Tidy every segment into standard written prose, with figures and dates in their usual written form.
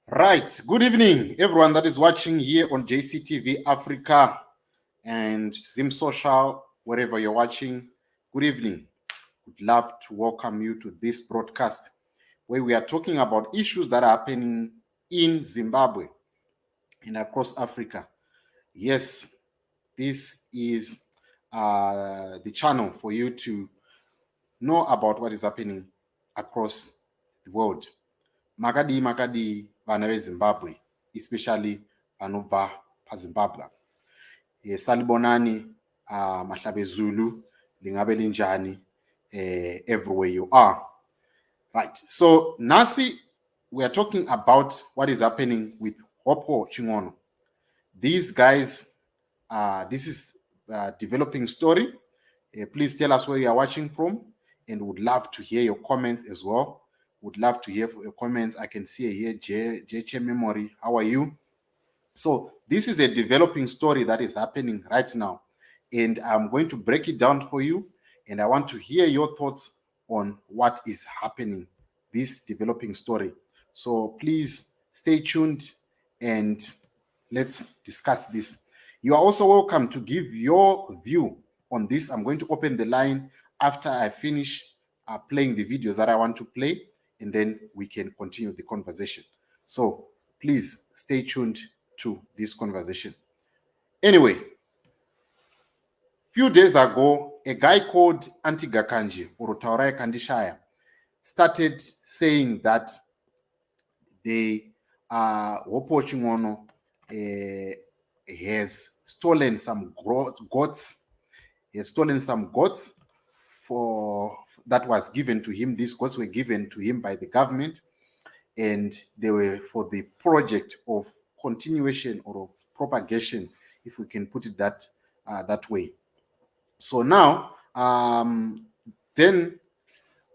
Right. Good evening, everyone that is watching here on JCTV Africa and Zim Social, wherever you're watching. Good evening. Would love to welcome you to this broadcast where we are talking about issues that are happening in Zimbabwe and across Africa. Yes, this is the channel for you to know about what is happening across the world. Makadi vana veZimbabwe, especially vanobva paZimbabwe. Salibonani mahlabe Zulu lingabe linjani everywhere you are. Right. So Nasi, we are talking about what is happening with Hopewell. These guys, this is a developing story. Please tell us where you are watching from, and would love to hear your comments as well. Would love to hear your comments. I can see here JH Memory. How are you? So this is a developing story that is happening right now, and I'm going to break it down for you, and I want to hear your thoughts on what is happening, this developing story. So please stay tuned and let's discuss this. You are also welcome to give your view on this. I'm going to open the line after I finish playing the videos that I want to play, and then we can continue the conversation. So please stay tuned to this conversation. Anyway, few days ago, a guy called Taurai Kandishaya started saying that the Hopewell has stolen some goats. He has stolen some goats that was given to him. These goats were given to him by the government, and they were for the project of continuation or propagation, if we can put it that way. So now, then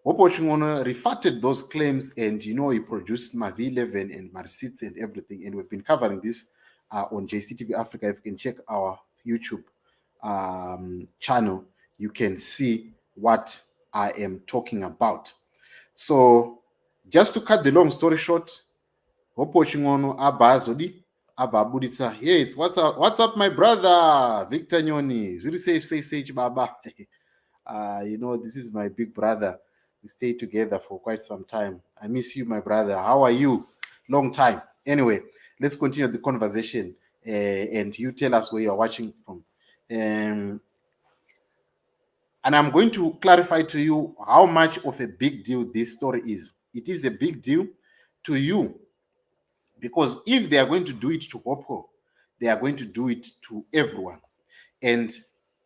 Hopewell refuted those claims, and he produced my V11 and my receipts and everything, and we've been covering this on JCTV Africa. If you can check our YouTube channel, you can see what I am talking about. So just to cut the long story short, Hopewell Ababudisa. Yes, what's up, my brother Victor Nyoni? Really say Baba. This is my big brother. We stayed together for quite some time. I miss you, my brother. How are you? Long time. Anyway, let's continue the conversation, and you tell us where you're watching from. And I'm going to clarify to you how much of a big deal this story is. It is a big deal to you, because if they are going to do it to Hopewell, they are going to do it to everyone. And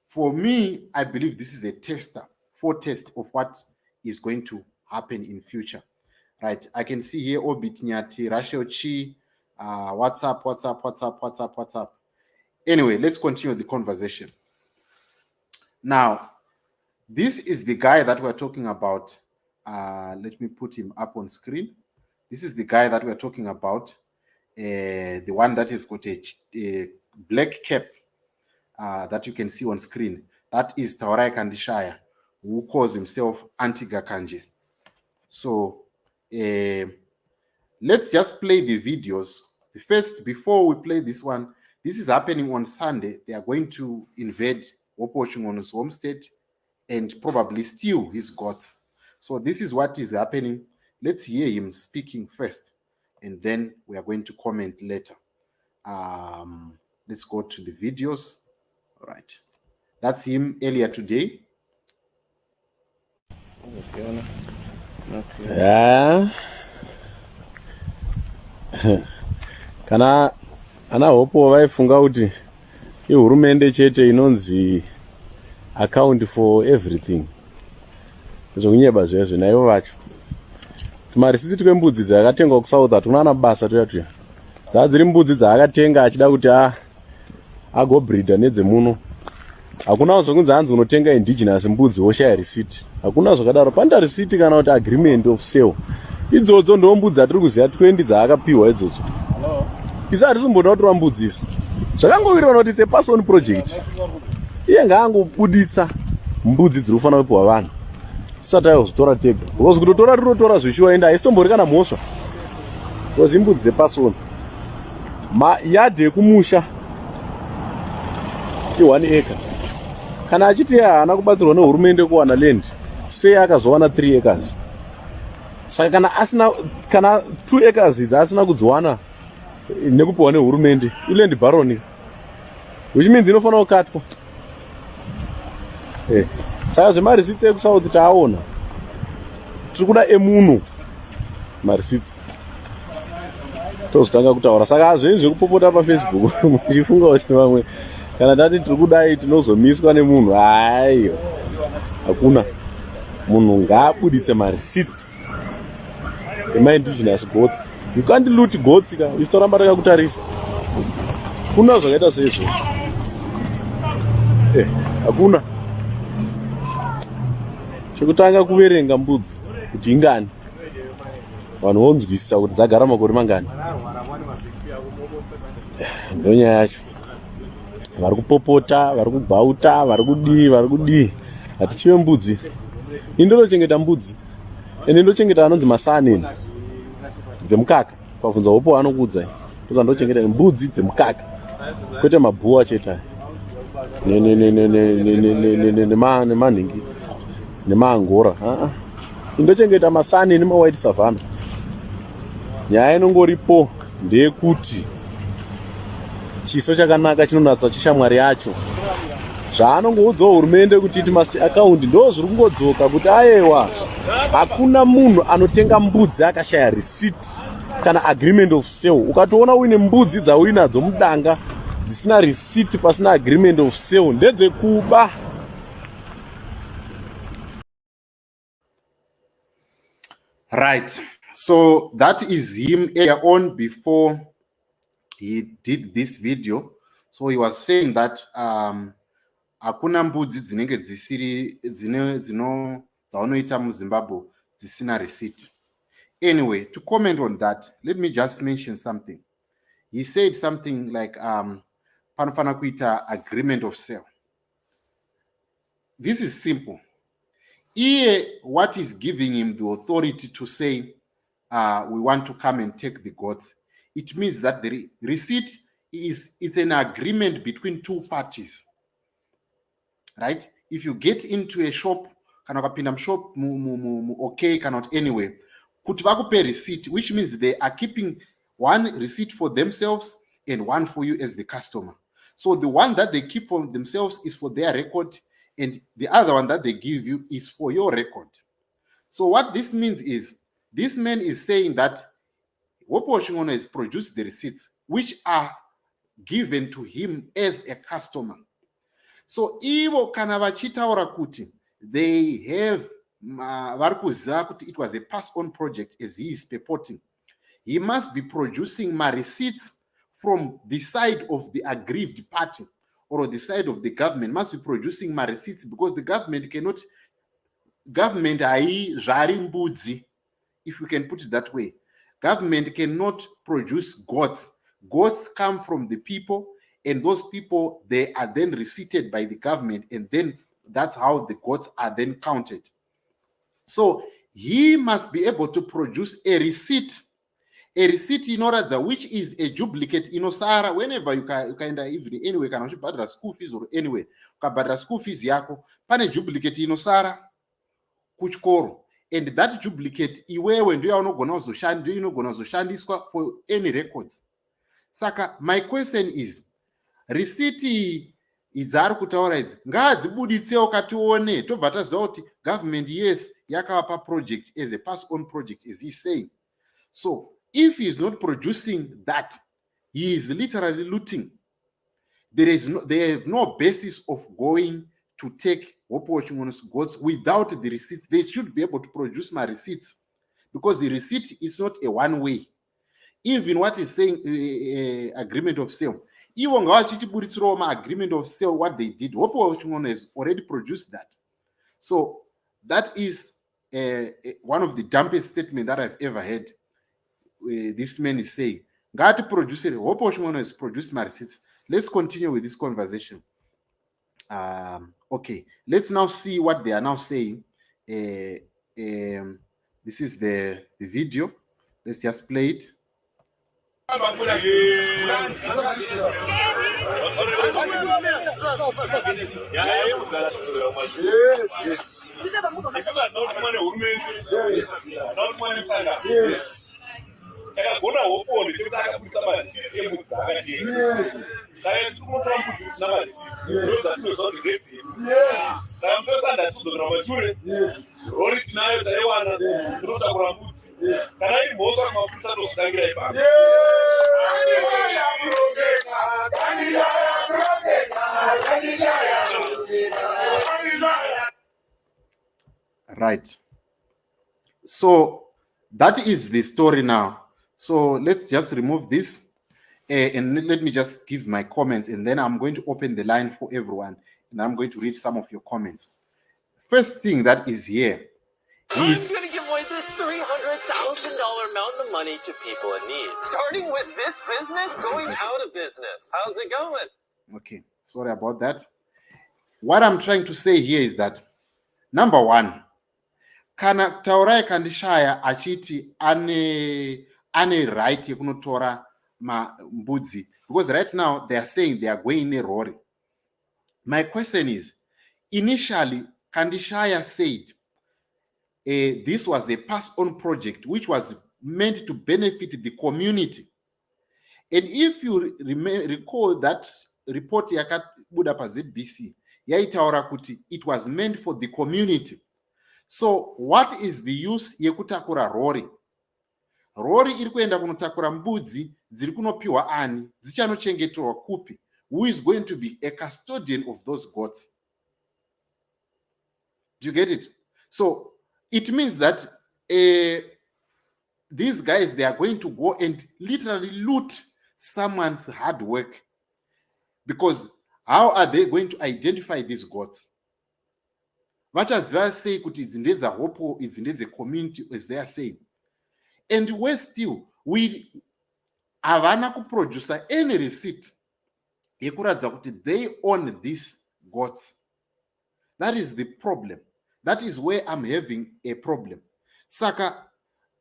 for me, I believe this is a foretaste of what is going to happen in future. Right? I can see here Obit Nyati, Rachel Chi, what's up. Anyway, let's continue the conversation. Now, this is the guy that we're talking about. Let me put him up on screen. This is the guy that we're talking about. The one that has got a black cap that you can see on screen. That is Taurai Kandishaya, who calls himself Anti-Gakanje. So let's just play the videos. The first, before we play this one, this is happening on Sunday. They are going to invade Hopewell's homestead and probably steal his goats. So this is what is happening. Let's hear him speaking first, and then we are going to comment later. Let's go to the videos. All right. That's him earlier today. Yeah. Kana ana Hopo vaifunga kuti ihurumende chete inonzi account for everything. Zvokunyeba zvezvo naivo vacho. Tumarisiti twembudzi dzakatengwa kuSouth hatuna mabasa toyatuya. Dzadziri mbudzi dzaakatenga achida kuti agobreeda nedzemuno. Hakuna zvokunzi hanzi unotenga indigenous mbudzi woshaya receipt. Hakuna zvakadaro. Panda receipt kana kuti agreement of sale. Idzodzo ndo mbudzi dzatiri kuziya 20 dzaakapiwa idzodzo. Isa hatisumboda kutora mbudzi isu. Zvakangovirwa kuti it's a person project. Iye ngaangobuditsa mbudzi dziri kufanira kupiwa vanhu. Sata yozvitora tega. Because kutotora zveshuwa enda haisitomborikana mhosva. because imbudzi dzepasoni yadhi yekumusha i1 acre. Kana achiti haana kubatsirwa nehurumende kuwana land, sei akazowana 3 acres? Saka kana 2 acres idzi asina kudziwana nekupiwa nehurumende, iland baron, which means inofanira kukatwa. Saka zvemarisits ekusouth taaona, tiri kuda emuno marisits tozotanga kutaura. Saka hazveni zvekupopota pafacebook muchifunga kuti vamwe kana tati tiri kudai tinozomiswa nemunhu, haiyo, hakuna. Munhu ngaabuditse marisits emaindigenous goats. You can't loot goats ka isitoramba takakutarisa. Kuna zvakaita seizvo, hakuna. Chekutanga kuverenga mbudzi kuti ingani, vanhu vonzwisisa kuti dzagara makore mangani. Ndonyaya yacho. Vari kupopota, vari kubhauta, vari kudii. Hatichive mbudzi. Indinochengeta mbudzi. Ende ndochengeta anonzi masaneni dzemukaka. Kwabvunza Hopewell anokuudzai. Ndozvandochengeta mbudzi dzemukaka. Kwete mabhuwa chete. Nemanhingi. Nemaangora. Indochengeta masaneni mawhite savannah. Nyaya inongoripo ndeyekuti chiso chakanaka chinonatsa chishamwari yacho. Zvaanongoudzawo hurumende kuti iti masi akaunti ndo zviri kungodzoka kuti ayewa, hakuna munhu anotenga mbudzi akashaya receipt kana agreement of sale. Ukatoona uine mbudzi dzauinadzo mudanga dzisina receipt pasina agreement of sale, ndedzekuba. Right. So that is him earlier on before he did this video. So he was saying that hakuna mbudzi dzinenge dzisiri dzaunoita muZimbabwe dzisina receipt. Anyway, to comment on that, let me just mention something. He said something like panofana kuita agreement of sale. This is simple. What is giving him the authority to say we want to come and take the goats? It means that the receipt it's an agreement between two parties, right? If you get into a shop, kana ukapinda shop okay, cannot anyway, kuti vakupe receipt, which means they are keeping one receipt for themselves and one for you as the customer. So the one that they keep for themselves is for their record, and the other one that they give you is for your record. So what this means is, this man is saying that Hopewell has produced the receipts which are given to him as a customer. So ivo kana vachitaura kuti they have vari kuziva kuti it was a pass-on project as he is purporting, he must be producing my receipts from the side of the aggrieved party, or the side of the government must be producing my receipts, because the government cannot, government hai zvari mbudzi, if we can put it that way. Government cannot produce goats. Goats come from the people, and those people, they are then receipted by the government, and then that's how the goats are then counted. So he must be able to produce a receipt inoratidza, which is a duplicate inosara whenever ukaenda even anyway, kana uchibhadhara school fees or anyway, ukabhadhara school fees yako, pane duplicate inosara kuchikoro, and that duplicate iwewe ndio inogona kuzoshandiswa for any records. Saka my question is, receipt idzari kutaura idzi ngadzibuditsewo katione, tobva taziva kuti government yes yakavapa project as a pass-on project as he's saying. So if he is not producing that, he is literally looting. They have no basis of going to take Hopewell's goods without the receipts. They should be able to produce my receipts, because the receipt is not a one-way. Even what is saying agreement of sale, even agreement of sale, what they did, Hopewell has already produced that. So that is one of the dumbest statements that I've ever heard. This man is saying, "Got to produce it." Hopewell has produced my receipts. Let's continue with this conversation. Okay, let's now see what they are now saying. This is the video. Let's just play it. takagona Hopewell ndokuti akabudisa madhisiti embudzi dzaakatenga saka isi kunotora mbudzi dzisina madhisiti ndozvatinoziva kuti ndedzedu saka mutosanda tizotora mature rori tinayo taiwana tinotakura mbudzi kana iri mhosva kumapurisa tozodangira ipapo. Right. So that is the story now. So let's just remove this and let me just give my comments, and then I'm going to open the line for everyone and I'm going to read some of your comments. First thing that is here is I'm going to give away this $300,000 mountain of money to people in need. Starting with this business, going out of business. How's it going? okay. Sorry about that. What I'm trying to say here is that number one, kana Taurai Kandishaya achiti ane right yekunotora mbudzi, because right now they are saying they are going in a lorry. My question is, initially Kandishaya said this was a pass-on project which was meant to benefit the community. And if you recall that report yakabuda pa ZBC, yaitaura kuti it was meant for the community. So what is the use yekutakura rori? Rori iri kuenda kunotakura mbudzi dziri kunopiwa ani, dzichanochengeterwa kupi? Who is going to be a custodian of those goats? Do you get it? So it means that these guys, they are going to go and literally loot someone's hard work. Because how are they going to identify these goats? Much as they say kuti idzi ndedza Hopewell, idzi ndedze community, as they are saying. And we still, we havana kuproduce any receipt yekuratidza kuti they own these goats. That is the problem. That is where I'm having a problem. Saka,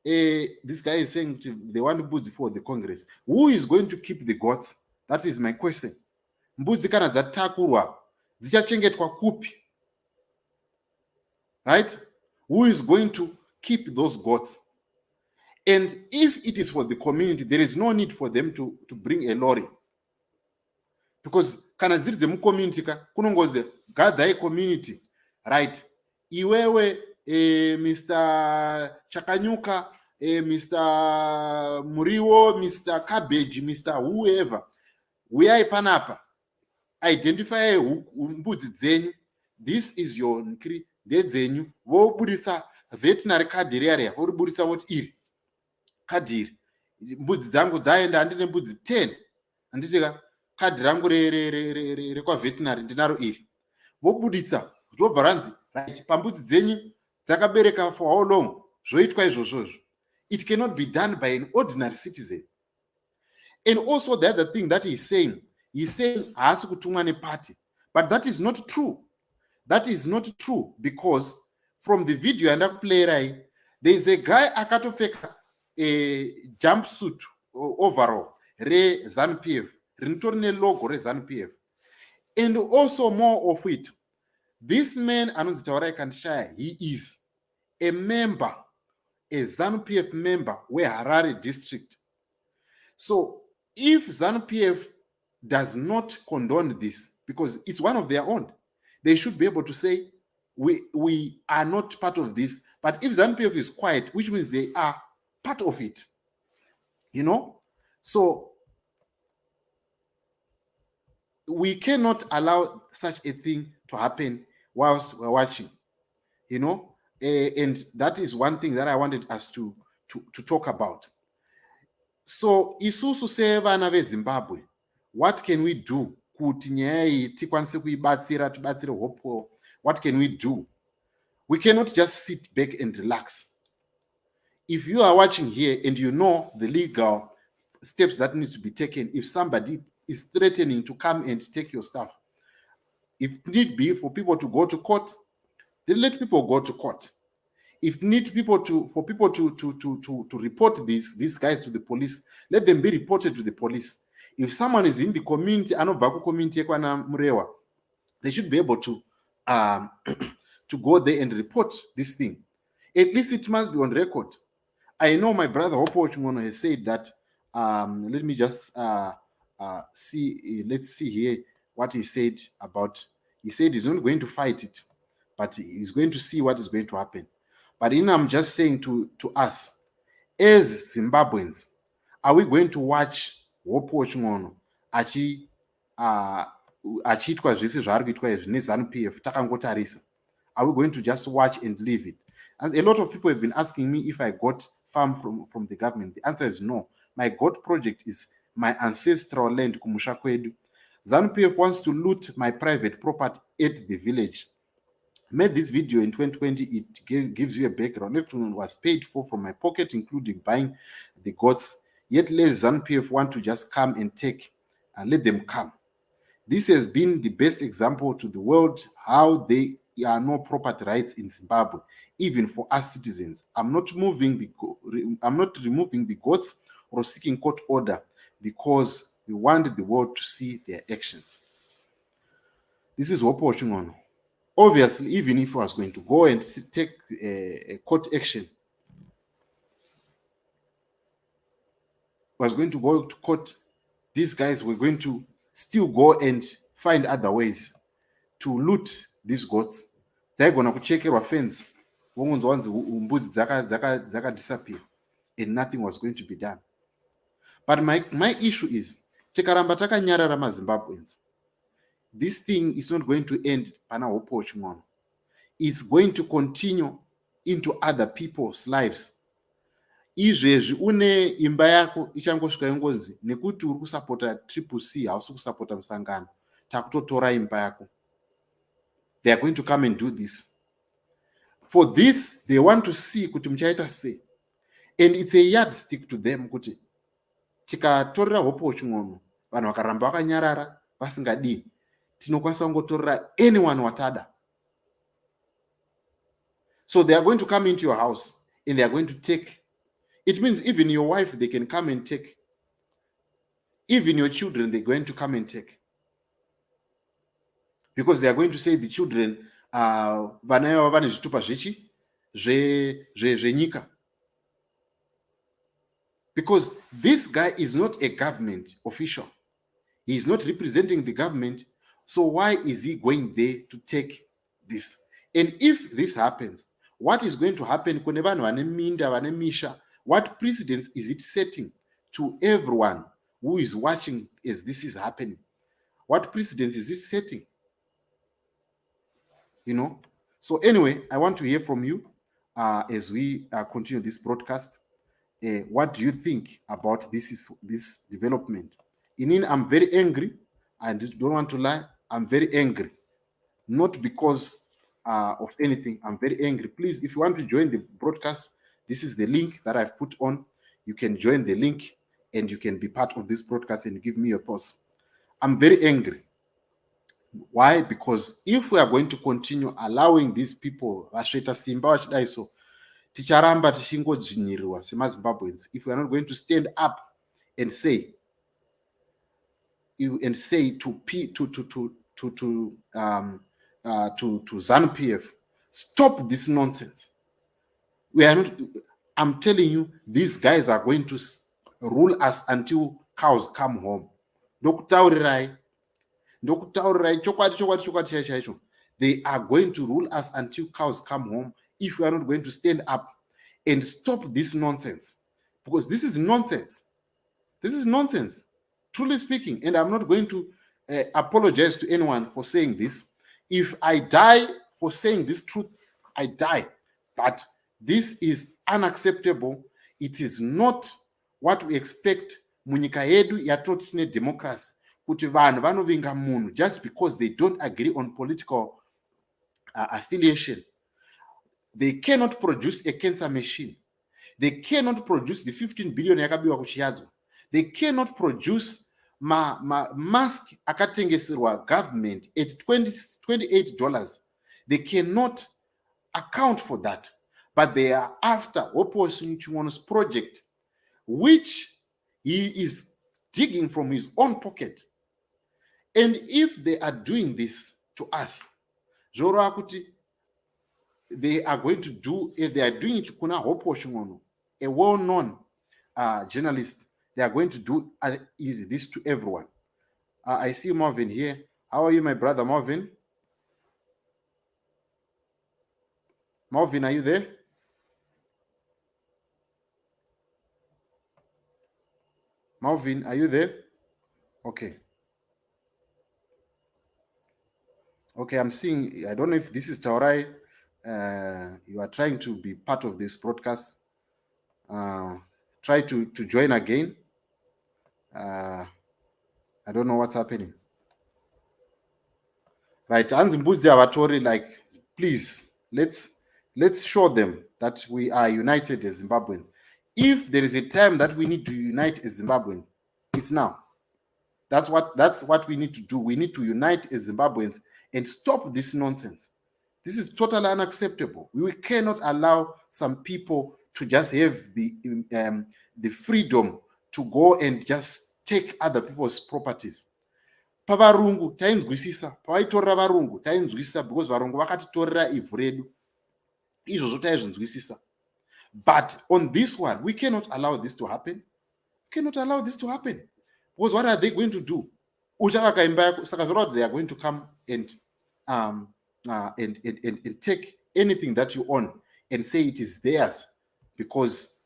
this guy is saying they want mbudzi for the Congress. Who is going to keep the goats? That is my question. Mbudzi kana dzatakurwa dzichachengetwa kupi? Right? Who is going to keep those goats? And if it is for the community, there is no need for them to bring a lorry. Because kana ziri dzemukommunity kunongozi gather a community, right? Iwewe Mr. Chakanyuka, Mr. Muriwo, Mr. Cabbage, Mr. whoever, uyai panapa, identify mbudzi dzenyu, this is your nkiri ndedzenyu, voburisa veterinary card area, voburisa voti iri kadhi iri, mbudzi dzangu dzaenda, handine mbudzi 10, handitika kadhi rangu rekwaveterinary ndinaro iri, vobudisa zvobva ranzi right, pambudzi dzenyu dzakabereka for how long, zvoitwa izvozvozvo. It cannot be done by an ordinary citizen. And also the other thing that he's saying haasi kutumwa neparty, but that is not true. That is not true, because from the video andakuplayirai, there is a guy akatopfeka a jumpsuit overall reZANU-PF rinotori nelogo reZANU-PF. And also more of it, this man anonzi Taurai Kandishaya, he is a member, a ZANU-PF member weHarare district. So if ZANU-PF does not condone this, because it's one of their own, they should be able to say, we are not part of this. But if ZANU-PF is quiet, which means they are part of it, you know? So we cannot allow such a thing to happen whilst we're watching, you know? And that is one thing that I wanted us to talk about. So isusu sevana veZimbabwe, what can we do kuti nyaya iyi tikwanise kuibatsira, tibatsire Hopewell? What can we do? We cannot just sit back and relax. If you are watching here and you know the legal steps that needs to be taken, if somebody is threatening to come and take your stuff, if need be for people to go to court, then let people go to court. If need people to report these guys to the police, let them be reported to the police. If someone is in the community, anobva community ekwana Murewa, they should be able to to go there and report this thing. At least it must be on record. I know my brother Hopewell has said that. Let me just see. Let's see here what he said about. He said he's not going to fight it, but he's going to see what is going to happen. But I'm just saying to us, as Zimbabweans, are we going to watch Hopewell achiitwa zvese zvaari kuitwa izvi neZANU-PF takangotarisa? Are we going to just watch and leave it? And a lot of people have been asking me if I got farm from the government. The answer is no. My God project is my ancestral land, kumusha kwedu. ZANU-PF wants to loot my private property at the village. Made this video in 2020. It gives you a background. Everything was paid for from my pocket, including buying the goats. Yet less ZANU-PF want to just come and take and let them come. This has been the best example to the world how there are no property rights in Zimbabwe, even for us citizens. I'm not removing the goats or seeking court order because we want the world to see their actions. This is what we're watching on. Obviously, even if I was going to go and take a court action, was going to go to court, these guys were going to still go and find other ways to loot these goats. They're going to check your fence. Disappear, and nothing was going to be done. But my issue is, Zimbabweans, this thing is not going to end. It's going to continue into other people's lives. Izvezvi une imba yako ichangosvika ingonzi nekuti uri kusapota triple C hausi kusapota musangano takutotora imba yako. They are going to come and do this. For this, they want to see kuti muchaita sei. And it's a yardstick to them kuti tikatorera Hope Ching'ono vanhu vakaramba vakanyarara vasingadii tinokwanisa kungotorera anyone watada. So they are going to come into your house and they are going to take. It means even your wife, they can come and take. Even your children, they're going to come and take. Because they are going to say the children, vanayo vane zvitupa zvenyika. Because this guy is not a government official. He is not representing the government. So why is he going there to take this? And if this happens, what is going to happen? What precedence is it setting to everyone who is watching as this is happening? What precedence is it setting? So anyway, I want to hear from you as we continue this broadcast. What do you think about this development? I'm very angry. I don't want to lie. I'm very angry. Not because of anything. I'm very angry. Please, if you want to join the broadcast, this is the link that I've put on. You can join the link and you can be part of this broadcast and give me your thoughts. I'm very angry. Why? Because if we are going to continue allowing these people, ticharamba tichingodzvinyirirwa semaZimbabweans, if we are not going to stand up and say to ZANU-PF, stop this nonsense. We are not. I'm telling you, these guys are going to rule us until cows come home. They are going to rule us until cows come home if we are not going to stand up and stop this nonsense. Because this is nonsense. This is nonsense, truly speaking. And I'm not going to apologize to anyone for saying this. If I die for saying this truth, I die. But this is unacceptable. It is not what we expect. Munyika yedu yatotine democracy. Kuti vanhu vanovinga munhu just because they don't agree on political affiliation. They cannot produce a cancer machine. They cannot produce the 15 billion yakabiwa kuchiyadzo. They cannot produce mask akatengeserwa government at $28. They cannot account for that. but they are after Hopewell Chimono's project, which he is digging from his own pocket. And if they are doing this to us, they are going to do, if they are doing it to Kuna Hopewell Chimono, a well-known journalist, they are going to do this to everyone. I see Marvin here. How are you, my brother Marvin? Marvin, are you there? Marvin, are you there? Okay. Okay, I'm seeing, I don't know if this is Taurai. You are trying to be part of this broadcast. Try to join again. I don't know what's happening. Right, Anzimbuzi Avatori, like, please, let's show them that we are united as Zimbabweans. If there is a time that we need to unite as Zimbabweans, it's now. That's what we need to do. We need to unite as Zimbabweans and stop this nonsense. This is totally unacceptable. We cannot allow some people to just have the freedom to go and just take other people's properties. Pavarungu tainzwisisa, pavaitorera varungu tainzwisisa because varungu vakatitorera ivhu redu. Izvozvo taizvinzwisisa. But on this one, we cannot allow this to happen. We cannot allow this to happen. Because what are they going to do? They are going to come and take anything that you own and say it is theirs because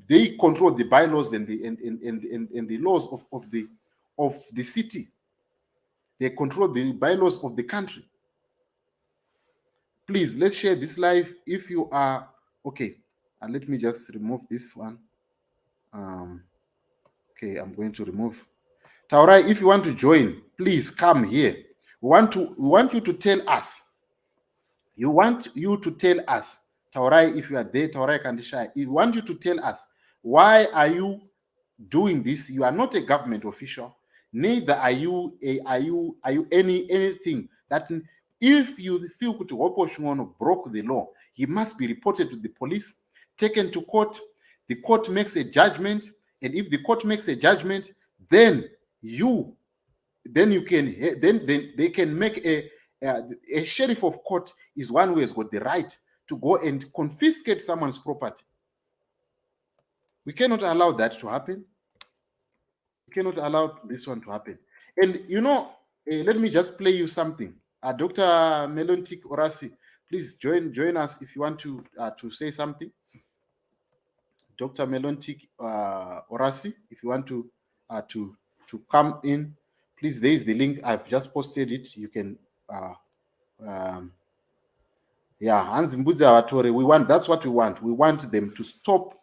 they control the bylaws and the laws of the city. They control the bylaws of the country. Please, let's share this live. If you are okay, and let me just remove this one. Okay, I'm going to remove. Taurai, if you want to join, please come here. We want you to tell us. You want you to tell us, Taurai, if you are there, Taurai Kandishaya, we want you to tell us why are you doing this? You are not a government official. Neither are you anything that if you feel that Hopewell broke the law, he must be reported to the police, taken to court. The court makes a judgment, and if the court makes a judgment, then they can make a sheriff of court is one who has got the right to go and confiscate someone's property. We cannot allow that to happen. We cannot allow this one to happen. And let me just play you something. Dr. Melontic Orasi, please join us if you want to say something. Dr. Melontic Orasi, if you want to come in, please. There is the link. I've just posted it. You can. That's what we want. We want them to stop.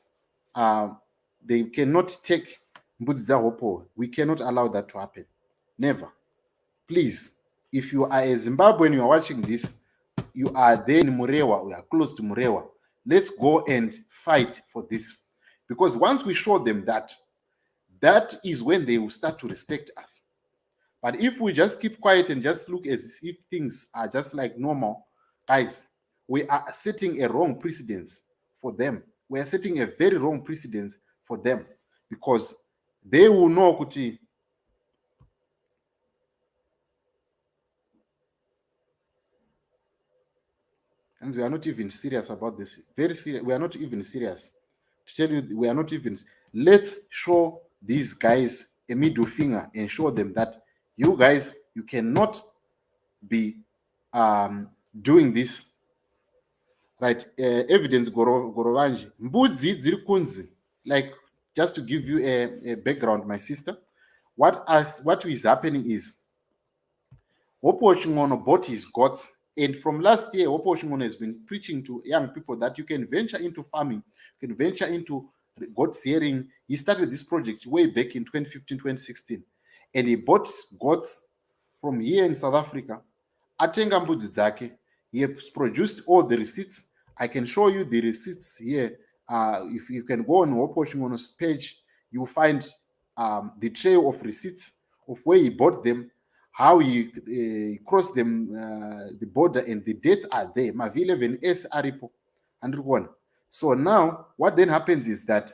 They cannot take Mbudza Hopo. We cannot allow that to happen. Never. Please, if you are a Zimbabwean, you are watching this, you are there in Murewa, we are close to Murewa. Let's go and fight for this. Because once we show them that is when they will start to respect us. But if we just keep quiet and just look as if things are just like normal, guys, we are setting a wrong precedence for them. We are setting a very wrong precedence for them because they will know Kuti. And we are not even serious about this. Very serious. We are not even serious. To tell you, we are not even. Let's show these guys a middle finger and show them that you guys, you cannot be doing this. Right? Evidence Gorovanji. Mbudzi zirikunzi. Like, just to give you a background, my sister, what is happening is Hopewell bought his goats. And from last year, Hopewell has been preaching to young people that you can venture into farming, you can venture into goat rearing. He started this project way back in 2015, 2016. And he bought goats from here in South Africa. Atenga mbudzi dzake. He has produced all the receipts. I can show you the receipts here. If you can go on Hopewell's page, you will find the trail of receipts of where he bought them, how he crossed them, the border, and the dates are there. Mavile and S Aripo. So now what then happens is that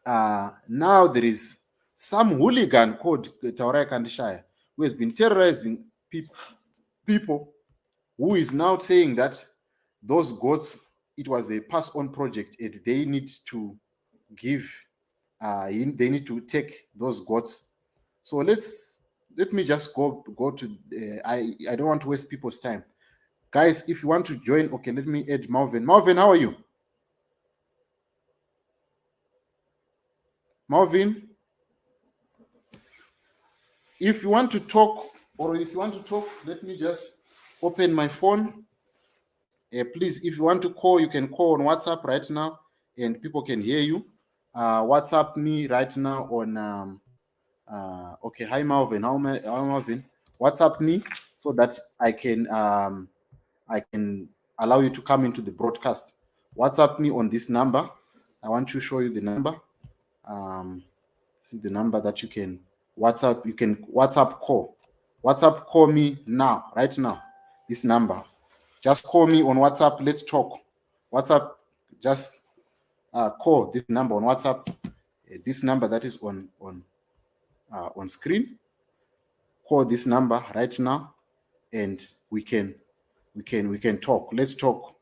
now there is some hooligan called Taurai Kandishaya who has been terrorizing people, who is now saying that those goats, it was a pass-on project and they need to give, they need to take those goats. So let me just go to, I don't want to waste people's time. Guys, if you want to join, okay, let me add Marvin. Marvin, how are you? Marvin, if you want to talk, let me just open my phone. Please, if you want to call, you can call on WhatsApp right now and people can hear you. WhatsApp me right now on, okay, hi Marvin, how Marvin? WhatsApp me so that I can allow you to come into the broadcast. WhatsApp me on this number. I want to show you the number. This is the number that you can WhatsApp. You can WhatsApp call. WhatsApp call me now, right now. This number. Just call me on WhatsApp. Let's talk. WhatsApp. Just call this number on WhatsApp. This number that is on screen. Call this number right now, and we can talk. Let's talk.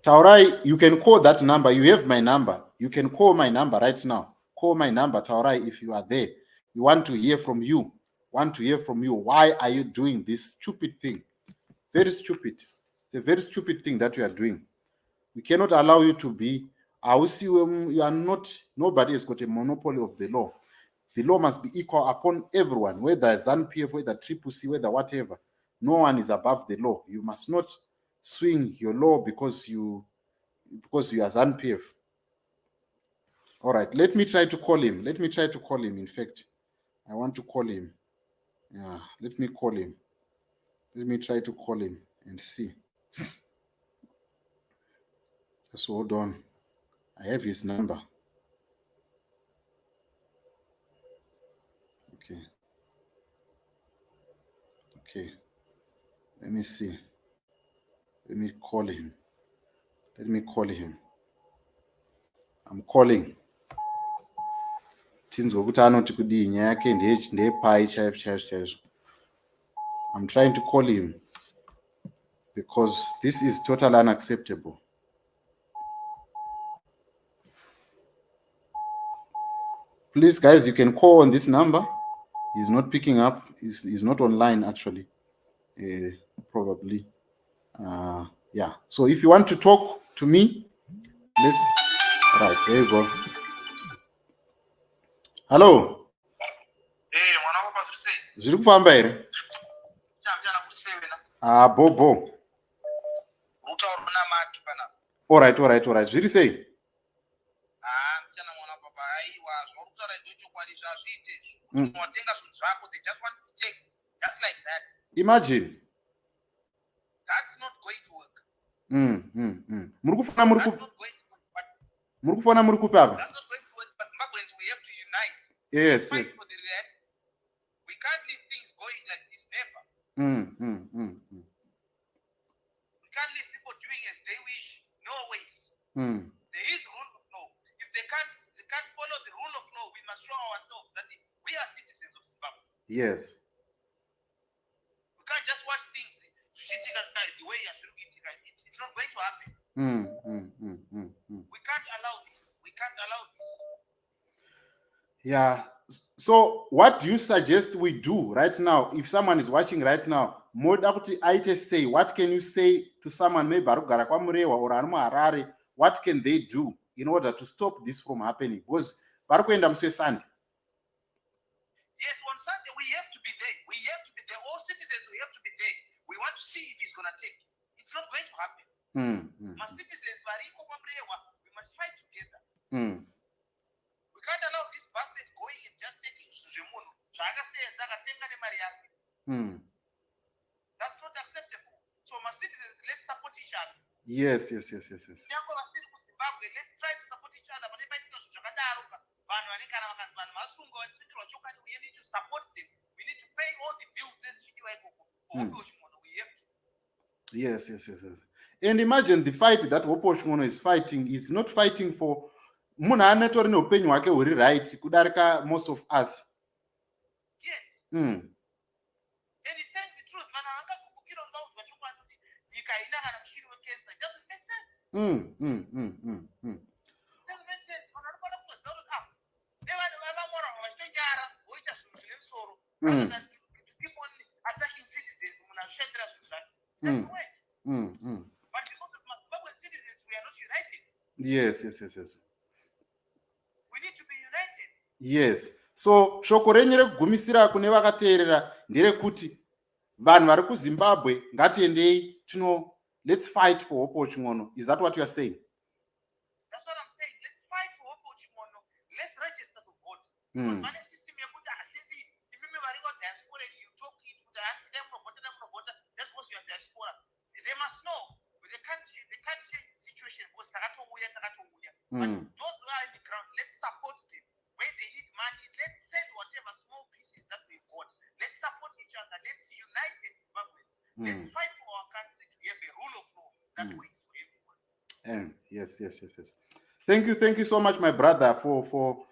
Taurai, you can call that number. You have my number. You can call my number right now. Call my number, Taurai, if you are there. We want to hear from you. Why are you doing this stupid thing? Very stupid. It's a very stupid thing that you are doing. We cannot allow you to be. You are not. Nobody has got a monopoly of the law. The law must be equal upon everyone, whether ZANU-PF, whether CCC, whether whatever. No one is above the law. You must not swing your law because you are ZANU-PF. All right, let me try to call him. In fact, I want to call him. Yeah, let me call him. Let me try to call him and see. Just hold on. I have his number. Okay. Let me see. Let me call him. I'm calling. I'm trying to call him because this is totally unacceptable. Please, guys, you can call on this number. He's not picking up. He's not online, actually. Probably. Yeah. So if you want to talk to me, let's. Right, there you go. Hello. Zviri kufamba here? Bobo. All right. Zviri sei? Imagine. That's not going to work. Muri kufona muri kupi apa? That's not going to work, but Zimbabweans, we have to unite. Yes. Fight for the land. We can't leave things going like this, never. We can't leave people doing as they wish. No ways. There is rule of law. If they can't follow the rule of law, we must show ourselves that we are citizens of Zimbabwe. Yes. We can't just watch things the way it's not going to happen. We can't allow this. Yeah. So what do you suggest we do right now? If someone is watching right now, say, what can you say to someone, maybe Barugara Kwamurewa or Armo Harare? What can they do in order to stop this from happening? Because Barukwenda Mswe Sunday. Yes, on Sunday we have to be there. All citizens, we have to be there. We want to see if he's going to take. It's not going to happen. My citizens, we must fight together. We can't allow this bastard going and just taking Suzumono. That's not acceptable. So my citizens, let's support each other. Yes. Let's try to support each other. We need to support them. We need to pay all the bills. We have Yes. And imagine the fight that Hopewell is fighting is not fighting for munhu anatori neupenyu hwake huri right kudarika most of us. Yes. Mm. And he's saying the truth. Man, I can't book it on those, but you want to you can have a machine with cancer. It doesn't make sense. It doesn't make sense. On another place, don't come. They were the more of a stranger, we just Muslim sorrow. Rather than keep on attacking citizens, when I'm shelter as well. That's the way. But because of Zimbabwean citizens, we are not united. Yes. We need to be united. Yes. So shoko renyu rekugumisira kune vakateerera nderekuti vanhu vari kuZimbabwe ngatiendei let's fight for Hopewell Ching'ono. Is that what you are saying? That's what I'm saying. Let's fight for Hopewell Ching'ono. Let's register to vote. Because money system you put since if you remember about diaspora, you talk it to the them no voter, that's what you are diaspora. They must know the country situation was Takatomuya. But those who are in the ground, let's support them. When they need money, let's send whatever small pieces that we got. Let's support each other. Let's unite in Zimbabwe. Let's fight for our country to have a rule of law that works for everyone. Yes. Thank you so much, my brother, for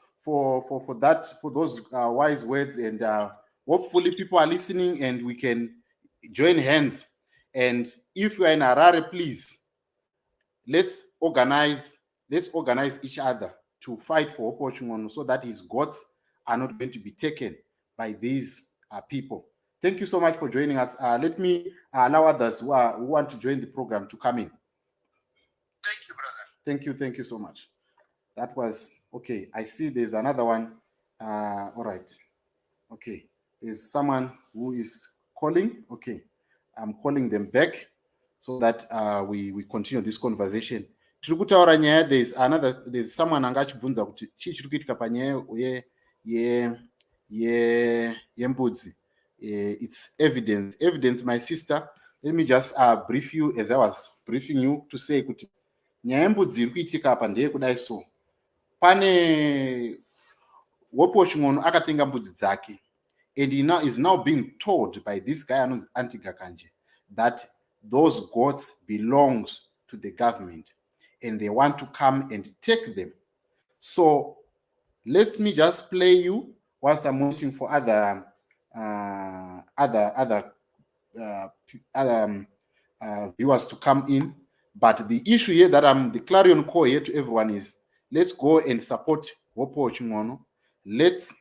that, for those wise words, and hopefully people are listening and we can join hands. And if you are in Harare, please let's organize each other to fight for Hopewell Ching'ono so that his gods are not going to be taken by these people. Thank you so much for joining us. Let me allow others who want to join the program to come in. Thank you, brother. Thank you so much. That was okay. I see there's another one. All right. Okay. There's someone who is calling. Okay. I'm calling them back so that we continue this conversation. Tiri kutaura nyaya, there's someone anga achibvunza kuti chii chiri kuitika panyaya yembudzi. It's evidence, my sister. Let me just brief you as I was briefing you to say kuti nyaya yembudzi iri kuitika apa ndeyekudai so. Pane Hopewell Ching'ono akatenga mbudzi dzake, and he is now being told by this guy anonzi Antigakanje that those goats belongs to the government and they want to come and take them. So let me just play you whilst I'm waiting for other viewers to come in. But the issue here that the clarion call here to everyone is, let's go and support Hopewell Ching'ono. Let's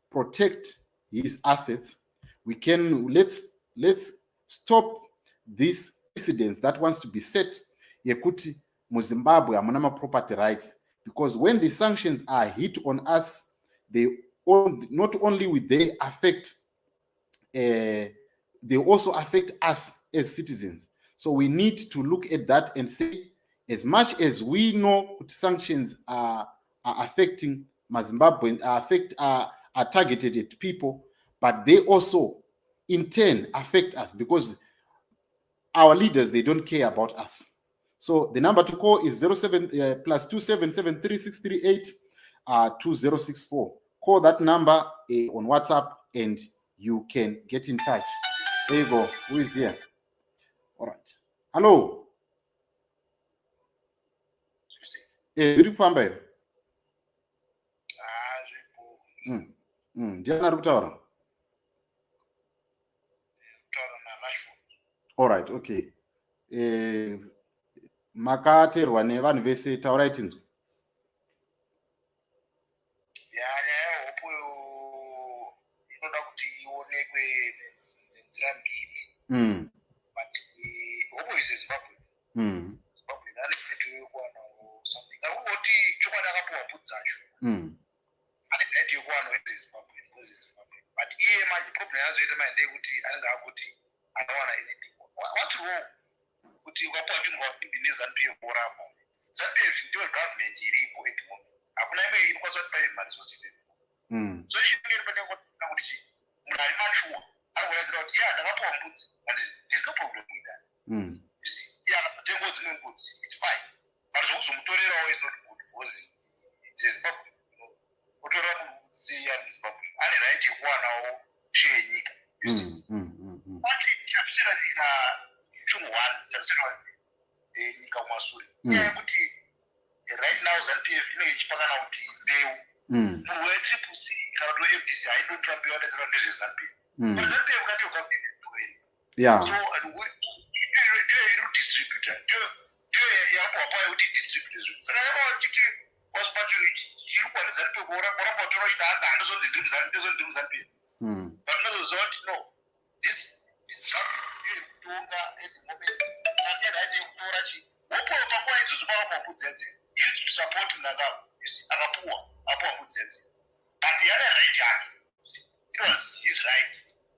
protect his assets. Let's stop this precedence that wants to be set yekuti muZimbabwe hamuna property rights, because when the sanctions are hit on us, they not only will they affect they also affect us as citizens. So we need to look at that and say, as much as we know that sanctions are affecting Zimbabweans, are targeted at people, but they also in turn affect us because our leaders, they don't care about us. So the number to call is +2773638 2064. Call that number on WhatsApp and you can get in touch. There you go. Who is here? All right. Hello. Zviri kufamba here? Ndiani ari kutaura? All right, okay. Makateerwa nevanhu vese, taurai tinzwe. Nyaya yeHopewell inoda kuti ionekwe nenzira mbiri. But Hopewell is a Zimbabwean. Zimbabwean ane mhete yekuwanawo something. Akungoti chokwadi akapuwa mbudzi dzacho. Ane mhete yekuwanawo as a Zimbabwean because he's Zimbabwean. But iye manje problem yazoita manje ndeyekuti anenge akuti anowana anything. What's wrong? Kuti ukapuwa chinhu kwapimbi neZANU PF woramba. ZANU PF ndiyo government iripo at the moment. Hakuna imwe inokwanisa kuti private mari zosise. So ishingeri panenge kuti munhu ari machuwa anokuratidza kuti ndakapuwa mbudzi and there's no problem with that. You see, akatengawo dzimwe mbudzi, it's fine. But zvokuzomutorerawo is not good because it's a Zimbabwe. Kutorera mbudzi yaMuZimbabwe ane right yekuwanawo share yenyika. You see. But chapsira nyika chumuhwani chasirwa nyika kumashure nyaya yekuti right now ZANU-PF inenge ichipangana kuti mbeu munhu wetriple C kana kuti FDC haindotira mbeu adetsera ndezveZANU-PF but ZANU-PF kati ukakueni so ndiyo iridistributa ndiyo yakuwapa yekuti distribute zvinhu saka yakawachiti wasipachiro chiri kuwani ZANU-PF orapatora ita hanzi handizonzi ndiri ZANU-PF but unozoziva kuti no this is kutonga at the moment takenda haiti yekutora chi Hopewell panguva idzodzo pakapa mbudzedze iri to support Nangamo akapuwa apuwa mbudzedze but yane right yake it was his right